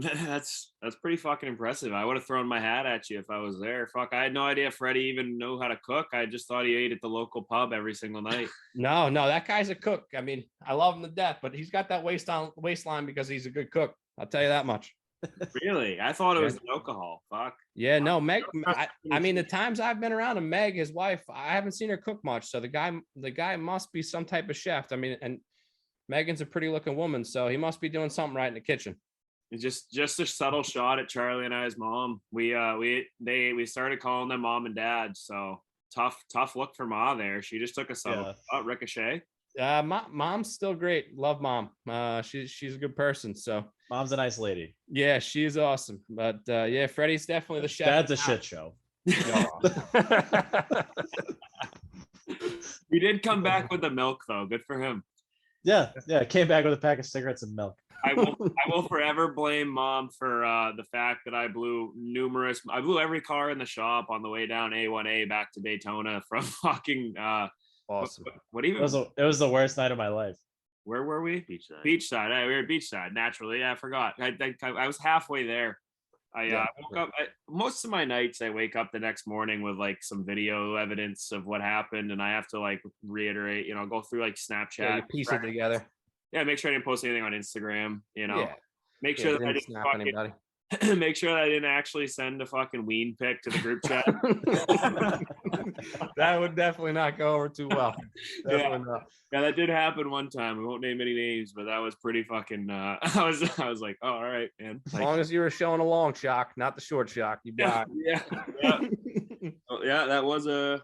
that's pretty fucking impressive. I would have thrown my hat at you if I was there. Fuck, I had no idea Freddie even knew how to cook. I just thought he ate at the local pub every single night. No, that guy's a cook. I mean, I love him to death, but he's got that waistline because he's a good cook. I'll tell you that much. Really? I thought it Yeah. was the alcohol. Fuck. Yeah, no, Meg. I mean, the times I've been around him, Meg, his wife, I haven't seen her cook much. So the guy must be some type of chef. I mean, and Megan's a pretty looking woman, so he must be doing something right in the kitchen. Just a subtle shot at Charlie and I's mom. We started calling them mom and dad. So tough look for Ma there. She just took a subtle shot, ricochet. Mom's still great. Love mom. She's a good person. So Mom's a nice lady. yeah, she's awesome. But yeah, Freddie's definitely the chef. Dad's a shit show. He did come back with the milk though. Good for him. Yeah. Came back with a pack of cigarettes and milk. I will forever blame Mom for the fact that I blew every car in the shop on the way down A1A back to Daytona from fucking Awesome. What even? It was the worst night of my life. Where were we? Beachside. Beachside. Yeah, we were at Beachside. Naturally, yeah, I forgot. I was halfway there. I woke up. Most of my nights, I wake up the next morning with like some video evidence of what happened, and I have to like reiterate. Go through like Snapchat. Yeah, you piece it together. Yeah, make sure I didn't post anything on Instagram. Yeah. Make sure that I didn't snap anybody. make sure that I didn't actually send a fucking ween pic to the group chat. That would definitely not go over too well. Definitely not. Yeah, that did happen one time. We won't name any names, but that was pretty fucking. I was like, oh, all right, man. As long as you were showing a long shock, not the short shock, you got. Yeah. Yeah, that was a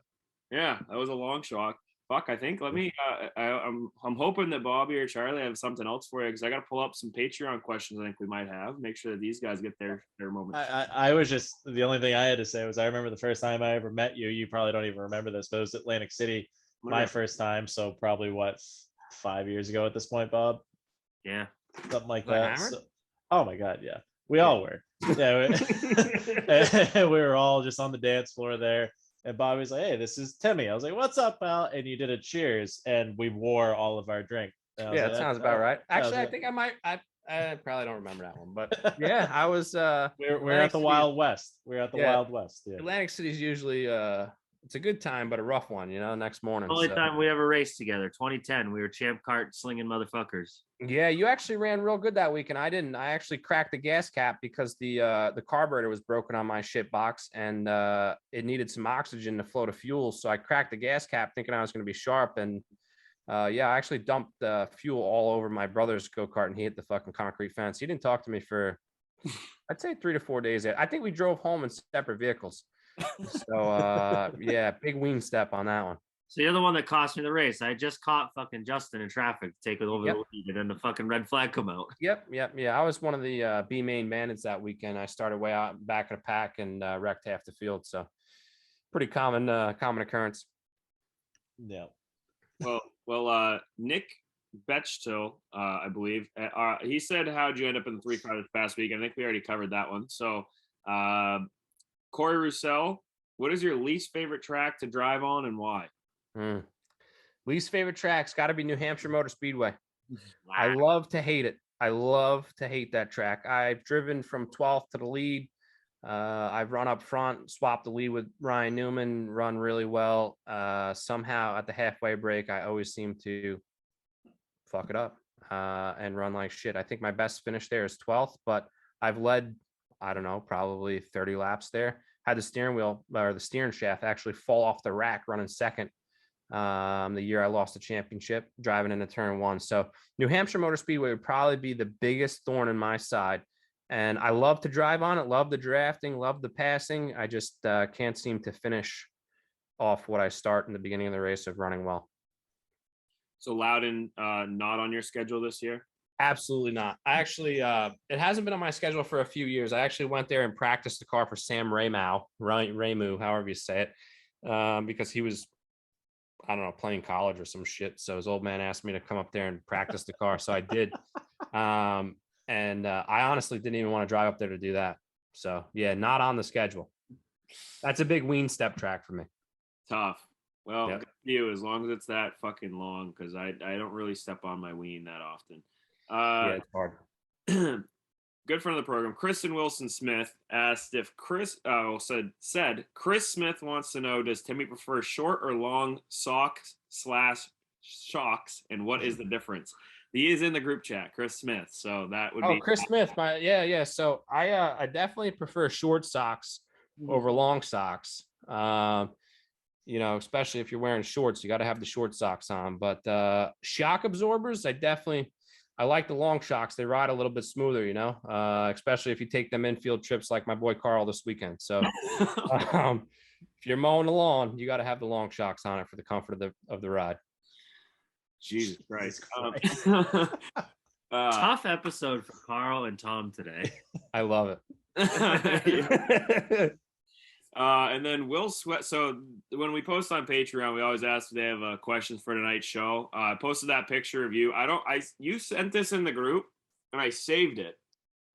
long shock. Fuck, I think. Let me. I'm hoping that Bobby or Charlie have something else for you because I got to pull up some Patreon questions. I think we might have. Make sure that these guys get their moment. I was just the only thing I had to say was I remember the first time I ever met you. You probably don't even remember this, but it was Atlantic City, my first time. So probably 5 years ago at this point, Bob. Yeah, something like Like that. So, oh my god, yeah, we all were. Yeah, we were all just on the dance floor there. And Bobby's like, hey, this is Timmy. I was like, what's up, pal? And you did a cheers, and we wore all of our drink. Yeah, that sounds about right. Actually, I think I might. I probably don't remember that one, but yeah, I was. We're at the Wild West. We're at the Wild West. Yeah. Atlantic City's usually it's a good time, but a rough one, next morning. Only time we ever raced together, 2010. We were champ cart slinging motherfuckers. Yeah, you actually ran real good that week, and I didn't. I actually cracked the gas cap because the carburetor was broken on my shit box, and it needed some oxygen to flow to fuel. So I cracked the gas cap, thinking I was going to be sharp, and I actually dumped fuel all over my brother's go-kart, and he hit the fucking concrete fence. He didn't talk to me for, I'd say 3 to 4 days. I think we drove home in separate vehicles. So yeah, big wing step on that one. So you're the one that cost me the race. I just caught fucking Justin in traffic to take it over Yep. the lead, and then the fucking red flag come out. Yep. Yeah, I was one of the B main bandits that weekend. I started way out back of the pack and wrecked half the field. So pretty common occurrence. Yeah. Well, Nick Bechtel, I believe, he said, how'd you end up in the 3-car this past week? I think we already covered that one. So Corey Roussel, what is your least favorite track to drive on and why? Least favorite track's got to be New Hampshire Motor Speedway. I love to hate it. I love to hate that track. I've driven from 12th to the lead. I've run up front, swapped the lead with Ryan Newman, run really well. Somehow at the halfway break, I always seem to fuck it up and run like shit. I think my best finish there is 12th, but I've led, I don't know, probably 30 laps there. Had the steering wheel or the steering shaft actually fall off the rack running second. The year I lost the championship driving into turn 1. So New Hampshire Motor Speedway would probably be the biggest thorn in my side. And I love to drive on it, love the drafting, love the passing. I just can't seem to finish off what I start in the beginning of the race of running well. So Loudon not on your schedule this year? Absolutely not. I actually, it hasn't been on my schedule for a few years. I actually went there and practiced the car for Sam Ramu, however you say it, because he was, I don't know, playing college or some shit. So his old man asked me to come up there and practice the car. So I did. And I honestly didn't even want to drive up there to do that. So yeah, not on the schedule. That's a big wean step track for me. Tough. Well, Yep. good for you, as long as it's that fucking long, because I don't really step on my ween that often. Yeah, it's hard. Good friend of the program, Kristen Wilson Smith asked if said Chris Smith wants to know, does Timmy prefer short or long socks / shocks, and what is the difference? He is in the group chat, Chris Smith. So that would be Chris Smith. Yeah. So I definitely prefer short socks over long socks. Especially if you're wearing shorts, you got to have the short socks on. But shock absorbers, I like the long shocks. They ride a little bit smoother, especially if you take them infield trips like my boy Carl this weekend. So if you're mowing the lawn, you got to have the long shocks on it for the comfort of the ride. Jesus Christ. Tough episode for Carl and Tom today. I love it. And then Will Sweat. So when we post on Patreon, we always ask if they have questions for tonight's show. I posted that picture of you. You sent this in the group and I saved it.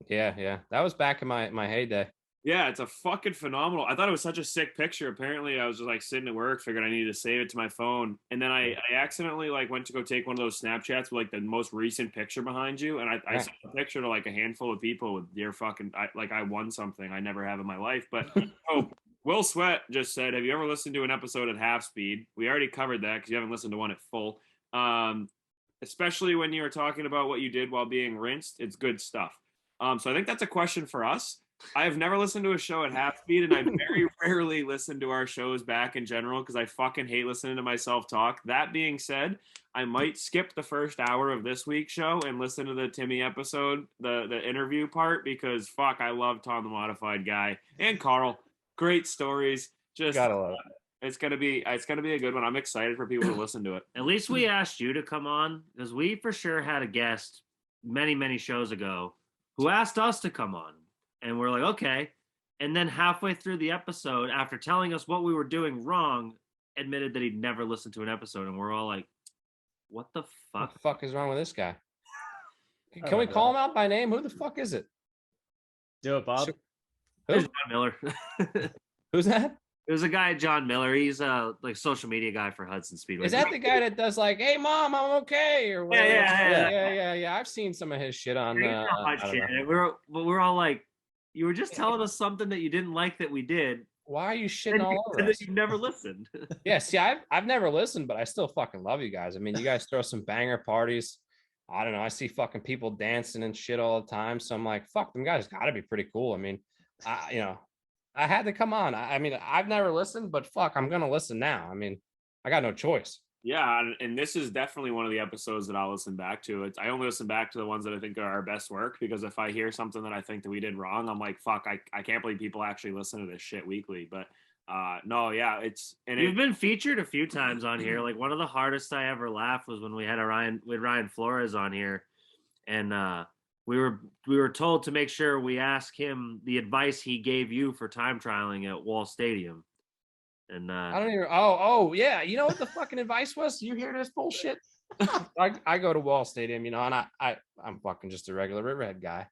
Yeah. That was back in my heyday. Yeah, it's a fucking phenomenal. I thought it was such a sick picture. Apparently, I was just like sitting at work, figured I needed to save it to my phone, and then I accidentally like went to go take one of those Snapchats with like the most recent picture behind you, and I sent a picture to like a handful of people with your fucking I won something I never have in my life. But Will Sweat just said, "Have you ever listened to an episode at half speed?" We already covered that because you haven't listened to one at full. Especially when you were talking about what you did while being rinsed, it's good stuff. So I think that's a question for us. I have never listened to a show at half speed, and I very rarely listen to our shows back in general because I fucking hate listening to myself talk. That being said, I might skip the first hour of this week's show and listen to the Timmy episode, the interview part, because fuck, I love Tom the Modified Guy and Carl. Great stories. Just gotta love it. It's gonna be a good one. I'm excited for people to listen to it. At least we asked you to come on, because we for sure had a guest many shows ago who asked us to come on. And we're like, okay. And then halfway through the episode, after telling us what we were doing wrong, admitted that he'd never listened to an episode. And we're all like, what the fuck? What the fuck is wrong with this guy? Can we call him out by name? Who the fuck is it? Do it, Bob. It was John Miller. Who's that? It was a guy, John Miller. He's a like social media guy for Hudson Speedway. Is that the guy that does like, "Hey mom, I'm okay"? Or whatever? Yeah. I've seen some of his shit on. We're all like, you were just telling us something that you didn't like that we did. Why are you shitting all over us? You never listened. Yeah, see, I've never listened, but I still fucking love you guys. I mean, you guys throw some banger parties. I don't know. I see fucking people dancing and shit all the time. So I'm like, fuck, them guys got to be pretty cool. I mean, I had to come on. I mean, I've never listened, but fuck, I'm gonna listen now. I mean, I got no choice. Yeah, and this is definitely one of the episodes that I'll listen back to. I only listen back to the ones that I think are our best work, because if I hear something that I think that we did wrong, I'm like, fuck, I can't believe people actually listen to this shit weekly. But no, yeah, you've been featured a few times on here. Like one of the hardest I ever laughed was when we had Ryan Flores on here, and we were told to make sure we ask him the advice he gave you for time trialing at Wall Stadium. And I don't even. Yeah. You know what the fucking advice was? You hear this bullshit? I go to Wall Stadium, and I'm fucking just a regular Riverhead guy,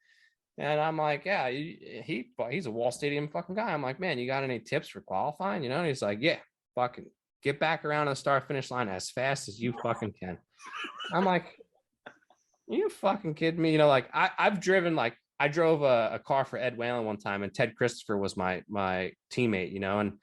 and I'm like, yeah, he's a Wall Stadium fucking guy. I'm like, man, you got any tips for qualifying? And he's like, yeah, fucking get back around the start finish line as fast as you fucking can. I'm like, you fucking kidding me? Like I've driven, like I drove a car for Ed Whalen one time, and Ted Christopher was my teammate, and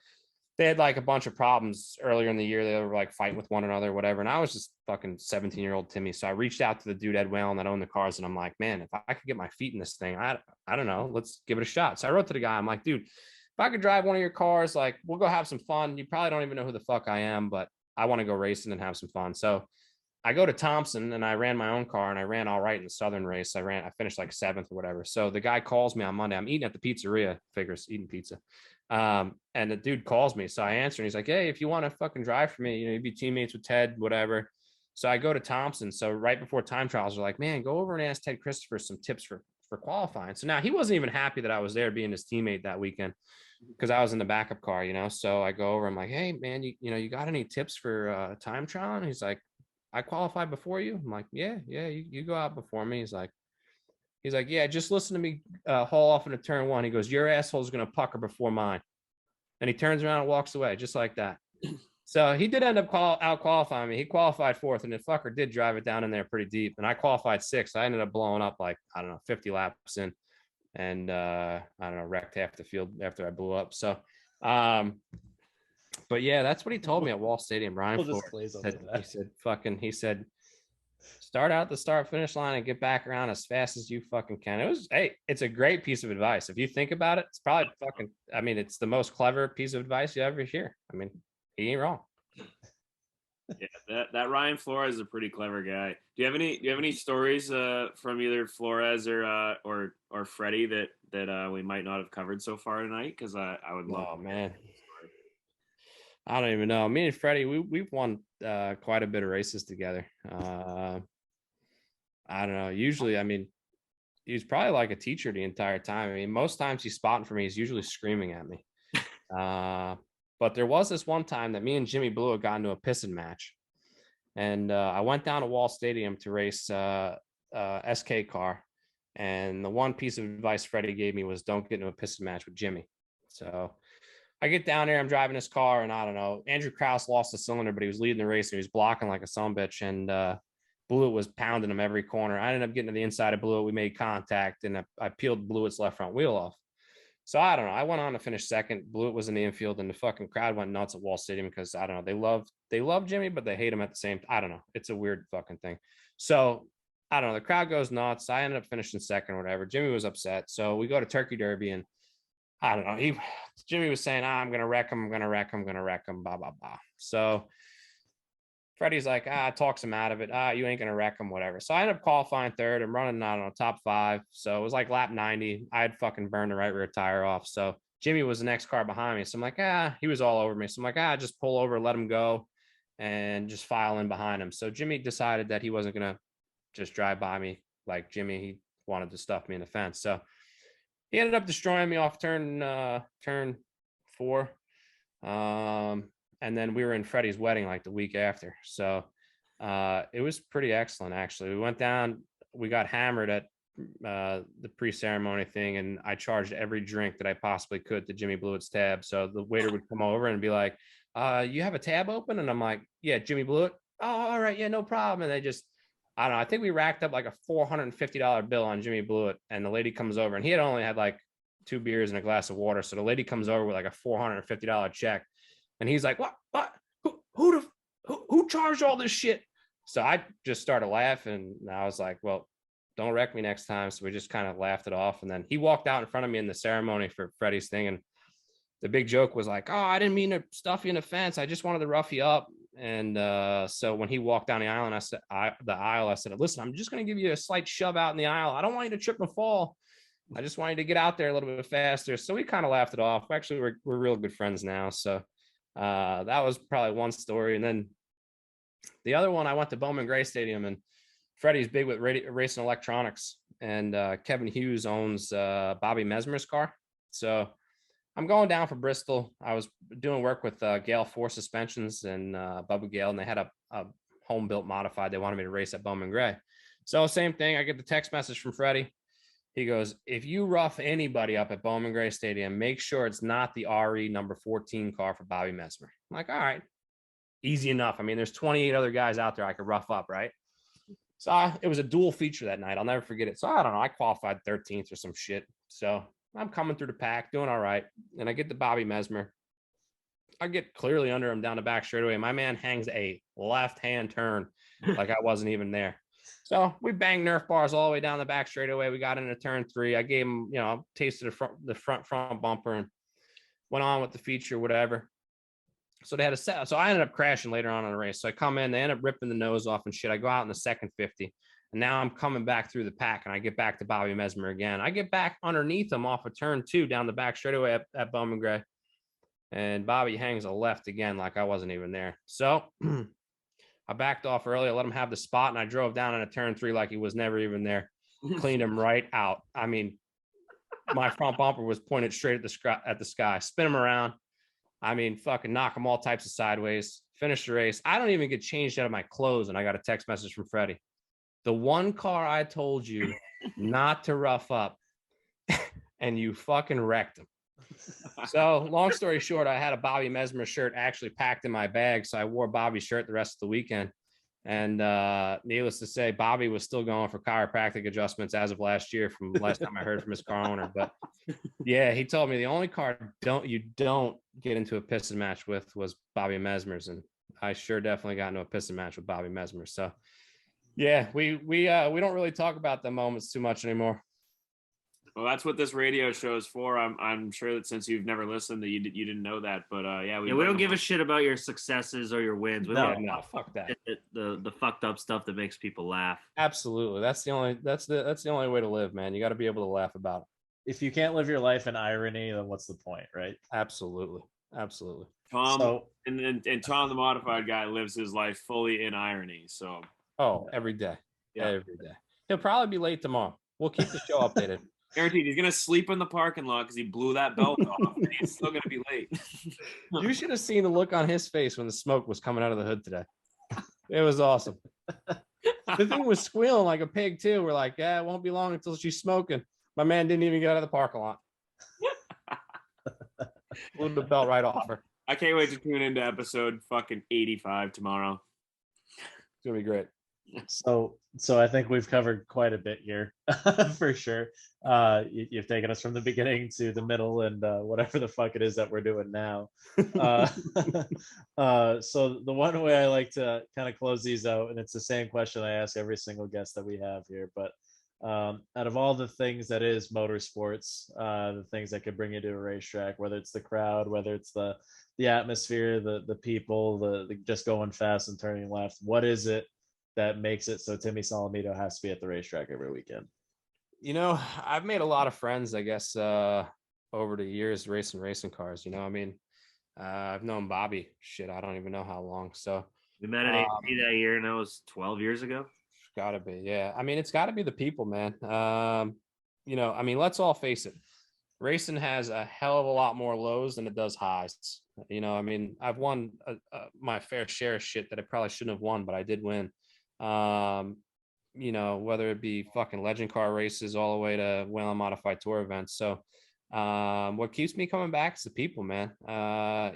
they had like a bunch of problems earlier in the year. They were like fighting with one another, whatever. And I was just fucking 17-year-old Timmy. So I reached out to the dude, Ed Whalen, that owned the cars. And I'm like, man, if I could get my feet in this thing, I don't know, let's give it a shot. So I wrote to the guy. I'm like, dude, if I could drive one of your cars, like we'll go have some fun. You probably don't even know who the fuck I am, but I want to go racing and have some fun. So I go to Thompson and I ran my own car, and I ran all right in the Southern race. I finished like 7th or whatever. So the guy calls me on Monday. I'm eating at the pizzeria, figures eating pizza. And the dude calls me. So I answer, and he's like, hey, if you want to fucking drive for me, you'd be teammates with Ted, whatever. So I go to Thompson. So right before time trials, they're like, man, go over and ask Ted Christopher some tips for qualifying. So now he wasn't even happy that I was there being his teammate that weekend, because I was in the backup car, So I go over, I'm like, hey man, you got any tips for time trial? And he's like, I qualified before you. I'm like, yeah, you go out before me. He's like, yeah, just listen to me haul off into turn 1. He goes, your asshole's gonna pucker before mine. And he turns around and walks away just like that. So he did end up out qualifying me. He qualified fourth, and the fucker did drive it down in there pretty deep. And I qualified sixth. I ended up blowing up like, I don't know, 50 laps in, and I don't know, wrecked half the field after I blew up. So, but yeah, that's what he told me at Wall Stadium. Ryan Flores he said, start out the start finish line and get back around as fast as you fucking can. It's a great piece of advice. If you think about it, it's probably fucking, I mean, it's the most clever piece of advice you ever hear. I mean, he ain't wrong. Yeah, that Ryan Flores is a pretty clever guy. Do you have any stories from either Flores or Freddie that we might not have covered so far tonight? Because I would love. Oh man, I don't even know. Me and Freddie, we've won quite a bit of races together. I don't know. Usually, I mean, he was probably like a teacher the entire time. I mean, most times he's spotting for me, he's usually screaming at me. But there was this one time that me and Jimmy Blewett got into a pissing match. And I went down to Wall Stadium to race SK car. And the one piece of advice Freddie gave me was don't get into a pissing match with Jimmy. So I get down there, I'm driving his car, and I don't know. Andrew Krause lost the cylinder, but he was leading the race and he was blocking like a sumbitch. And Blewett was pounding him every corner. I ended up getting to the inside of Blewett. We made contact, and I peeled Blewett's left front wheel off. So I don't know. I went on to finish second. Blewett was in the infield, and the fucking crowd went nuts at Wall Stadium because I don't know. They love Jimmy, but they hate him at the same. I don't know. It's a weird fucking thing. So I don't know. The crowd goes nuts. I ended up finishing second or whatever. Jimmy was upset. So we go to Turkey Derby, and I don't know. Jimmy was saying, I'm gonna wreck him. I'm gonna wreck him. I'm gonna wreck him. Blah blah blah. So Freddie's like, talks him out of it. You ain't gonna wreck him, whatever. So I ended up qualifying third and running, I don't know, top 5. So it was like lap 90. I had fucking burned the right rear tire off. So Jimmy was the next car behind me. So I'm like, he was all over me. So I'm like, just pull over, let him go, and just file in behind him. So Jimmy decided that he wasn't gonna just drive by me like Jimmy. He wanted to stuff me in the fence. So he ended up destroying me off turn 4. And then we were in Freddie's wedding like the week after. So it was pretty excellent, actually. We went down, we got hammered at the pre-ceremony thing, and I charged every drink that I possibly could to Jimmy Blewett's tab. So the waiter would come over and be like, you have a tab open? And I'm like, yeah, Jimmy Blewett. Oh, all right. Yeah, no problem. And they just, I don't know. I think we racked up like a $450 bill on Jimmy Blewett. And the lady comes over, and he had only had like 2 beers and a glass of water. So the lady comes over with like a $450 check. And he's like, what? Who charged all this shit? So I just started laughing. And I was like, well, don't wreck me next time. So we just kind of laughed it off. And then he walked out in front of me in the ceremony for Freddie's thing. And the big joke was like, I didn't mean to stuff you in the fence. I just wanted to rough you up. And so when he walked down the aisle, and I said, listen, I'm just going to give you a slight shove out in the aisle. I don't want you to trip and fall. I just want you to get out there a little bit faster. So we kind of laughed it off. Actually, we're real good friends now. So that was probably one story. And then the other one, I went to Bowman Gray Stadium, and Freddie's big with racing electronics, and Kevin Hughes owns Bobby Mesmer's car. So I'm going down for Bristol. I was doing work with Gale 4 Suspensions and Bubba Gale, and they had a home built modified. They wanted me to race at Bowman Gray. So same thing. I get the text message from Freddie. He goes, if you rough anybody up at Bowman Gray Stadium, make sure it's not the RE number 14 car for Bobby Mesmer. I'm like, all right, easy enough. I mean, there's 28 other guys out there I could rough up, right? So it was a dual feature that night. I'll never forget it. So I don't know. I qualified 13th or some shit. So I'm coming through the pack, doing all right. And I get to Bobby Mesmer. I get clearly under him down the back straightaway. My man hangs a left-hand turn like I wasn't even there. So we banged Nerf bars all the way down the back straightaway. We got into turn 3. I gave him, tasted the front bumper and went on with the feature, whatever. So they had a set. So I ended up crashing later on in the race. So I come in, they end up ripping the nose off and shit. I go out in the second 50. And now I'm coming back through the pack, and I get back to Bobby Mesmer again. I get back underneath him off of turn 2 down the back straightaway at Bowman Gray. And Bobby hangs a left again like I wasn't even there. So I backed off early. I let him have the spot, and I drove down in a turn 3 like he was never even there. Cleaned him right out. I mean, my front bumper was pointed straight at the sky. Spin him around. I mean, fucking knock him all types of sideways. Finish the race. I don't even get changed out of my clothes, and I got a text message from Freddie. The one car I told you not to rough up, and you fucking wrecked him. So long story short, I had a Bobby Mesmer shirt actually packed in my bag. So I wore Bobby's shirt the rest of the weekend. And needless to say, Bobby was still going for chiropractic adjustments as of last year from last time I heard from his car owner. But yeah, he told me the only car you don't get into a piston match with was Bobby Mesmer's. And I sure definitely got into a piston match with Bobby Mesmer. So yeah, we don't really talk about the moments too much anymore. Well, that's what this radio show is for. I'm sure that since you've never listened, that you didn't know that. But yeah, we don't give a shit about your successes or your wins. We No, fuck that. The fucked up stuff that makes people laugh. Absolutely, that's the only way to live, man. You got to be able to laugh about it. If you can't live your life in irony, then what's the point, right? Absolutely. Tom and Tom, the modified guy, lives his life fully in irony. So every day, every day. He'll probably be late tomorrow. We'll keep the show updated. Guaranteed, he's gonna sleep in the parking lot because he blew that belt off, and he's still gonna be late. You should have seen the look on his face when the smoke was coming out of the hood today. It was awesome. The thing was squealing like a pig too. We're like, yeah, it won't be long until she's smoking. My man didn't even get out of the parking lot. Blew the belt right off her. I can't wait to tune into episode fucking 85 tomorrow. It's gonna be great. So I think we've covered quite a bit here for sure. You've taken us from the beginning to the middle and whatever the fuck it is that we're doing now. So the one way I like to kind of close these out, and it's the same question I ask every single guest that we have here, but out of all the things that is motorsports, the things that could bring you to a racetrack, whether it's the crowd, whether it's the atmosphere, the people, the just going fast and turning left, what is it that makes it so Timmy Solomito has to be at the racetrack every weekend? You know, I've made a lot of friends, I guess, over the years racing cars. You know, I mean, I've known Bobby, I don't even know how long. So we met at AT that year, and that was 12 years ago. Gotta be, yeah. I mean, it's got to be the people, man. You know, I mean, let's all face it. Racing has a hell of a lot more lows than it does highs. You know, I mean, I've won my fair share of shit that I probably shouldn't have won, but I did win. You know, whether it be fucking legend car races all the way to Whalen Modified Tour events. So what keeps me coming back is the people, man.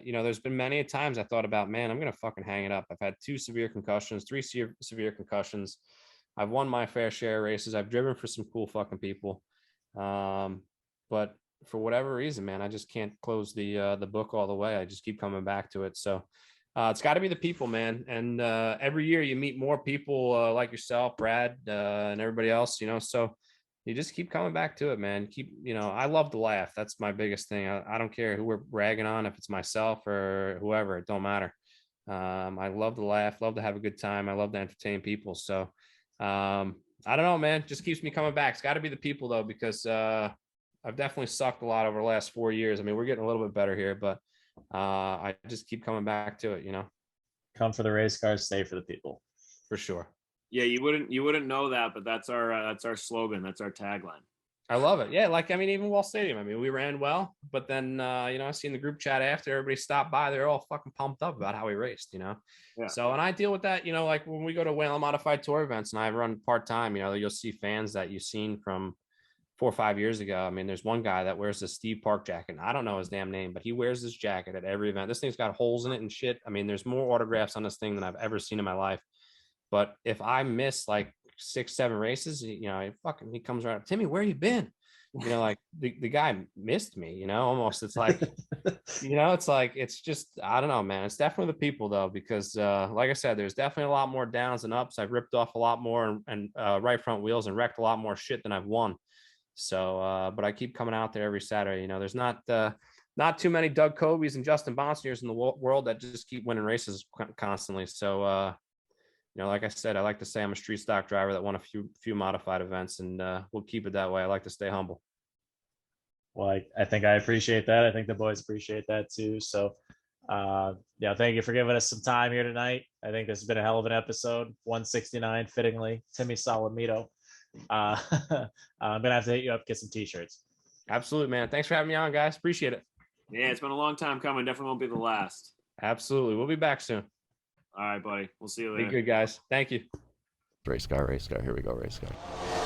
You know, there's been many times I thought about, man, I'm gonna fucking hang it up. I've had 2 severe concussions, 3 severe concussions. I've won my fair share of races. I've driven for some cool fucking people. But for whatever reason, man, I just can't close the book all the way. I just keep coming back to it. So it's got to be the people, man. And every year you meet more people like yourself, Brad, and everybody else, you know, so you just keep coming back to it, man. You know, I love to laugh. That's my biggest thing. I don't care who we're bragging on, if it's myself or whoever, it don't matter. I love to laugh, love to have a good time. I love to entertain people. So I don't know, man, just keeps me coming back. It's got to be the people though, because I've definitely sucked a lot over the last 4 years. I mean, we're getting a little bit better here, but I just keep coming back to it, you know. Come for the race cars, stay for the people. For sure. Yeah, you wouldn't know that, but that's our slogan. That's our tagline. I love it. Yeah, like, I mean, even Wall Stadium, I mean, we ran well, but then you know, I seen the group chat after, everybody stopped by, they're all fucking pumped up about how we raced, you know. Yeah. So, and I deal with that, you know, like when we go to Whalen Modified Tour events and I run part-time, you know, you'll see fans that you've seen from 4 or 5 years ago. I mean, there's one guy that wears the Steve Park jacket. I don't know his damn name, but he wears this jacket at every event. This thing's got holes in it and shit. I mean, there's more autographs on this thing than I've ever seen in my life. But if I miss like 6, 7 races, you know, he comes around, Timmy, where you been? You know, like the guy missed me, you know, almost. It's like, you know, it's like, it's just, I don't know, man. It's definitely the people though, because like I said, there's definitely a lot more downs and ups. I've ripped off a lot more and right front wheels and wrecked a lot more shit than I've won. So, but I keep coming out there every Saturday. You know, there's not too many Doug Coby's and Justin Bonsiers in the world that just keep winning races constantly. So, you know, like I said, I like to say I'm a street stock driver that won a few modified events, and we'll keep it that way. I like to stay humble. Well, I think I appreciate that. I think the boys appreciate that too. So, yeah, thank you for giving us some time here tonight. I think this has been a hell of an episode. 169, fittingly, Timmy Solomito. I'm gonna have to hit you up, get some t-shirts. Absolutely, man. Thanks for having me on, guys. Appreciate it. Yeah, it's been a long time coming. Definitely won't be the last. Absolutely. We'll be back soon. All right, buddy. We'll see you later. Be good, guys. Thank you. Race car. Here we go, race car.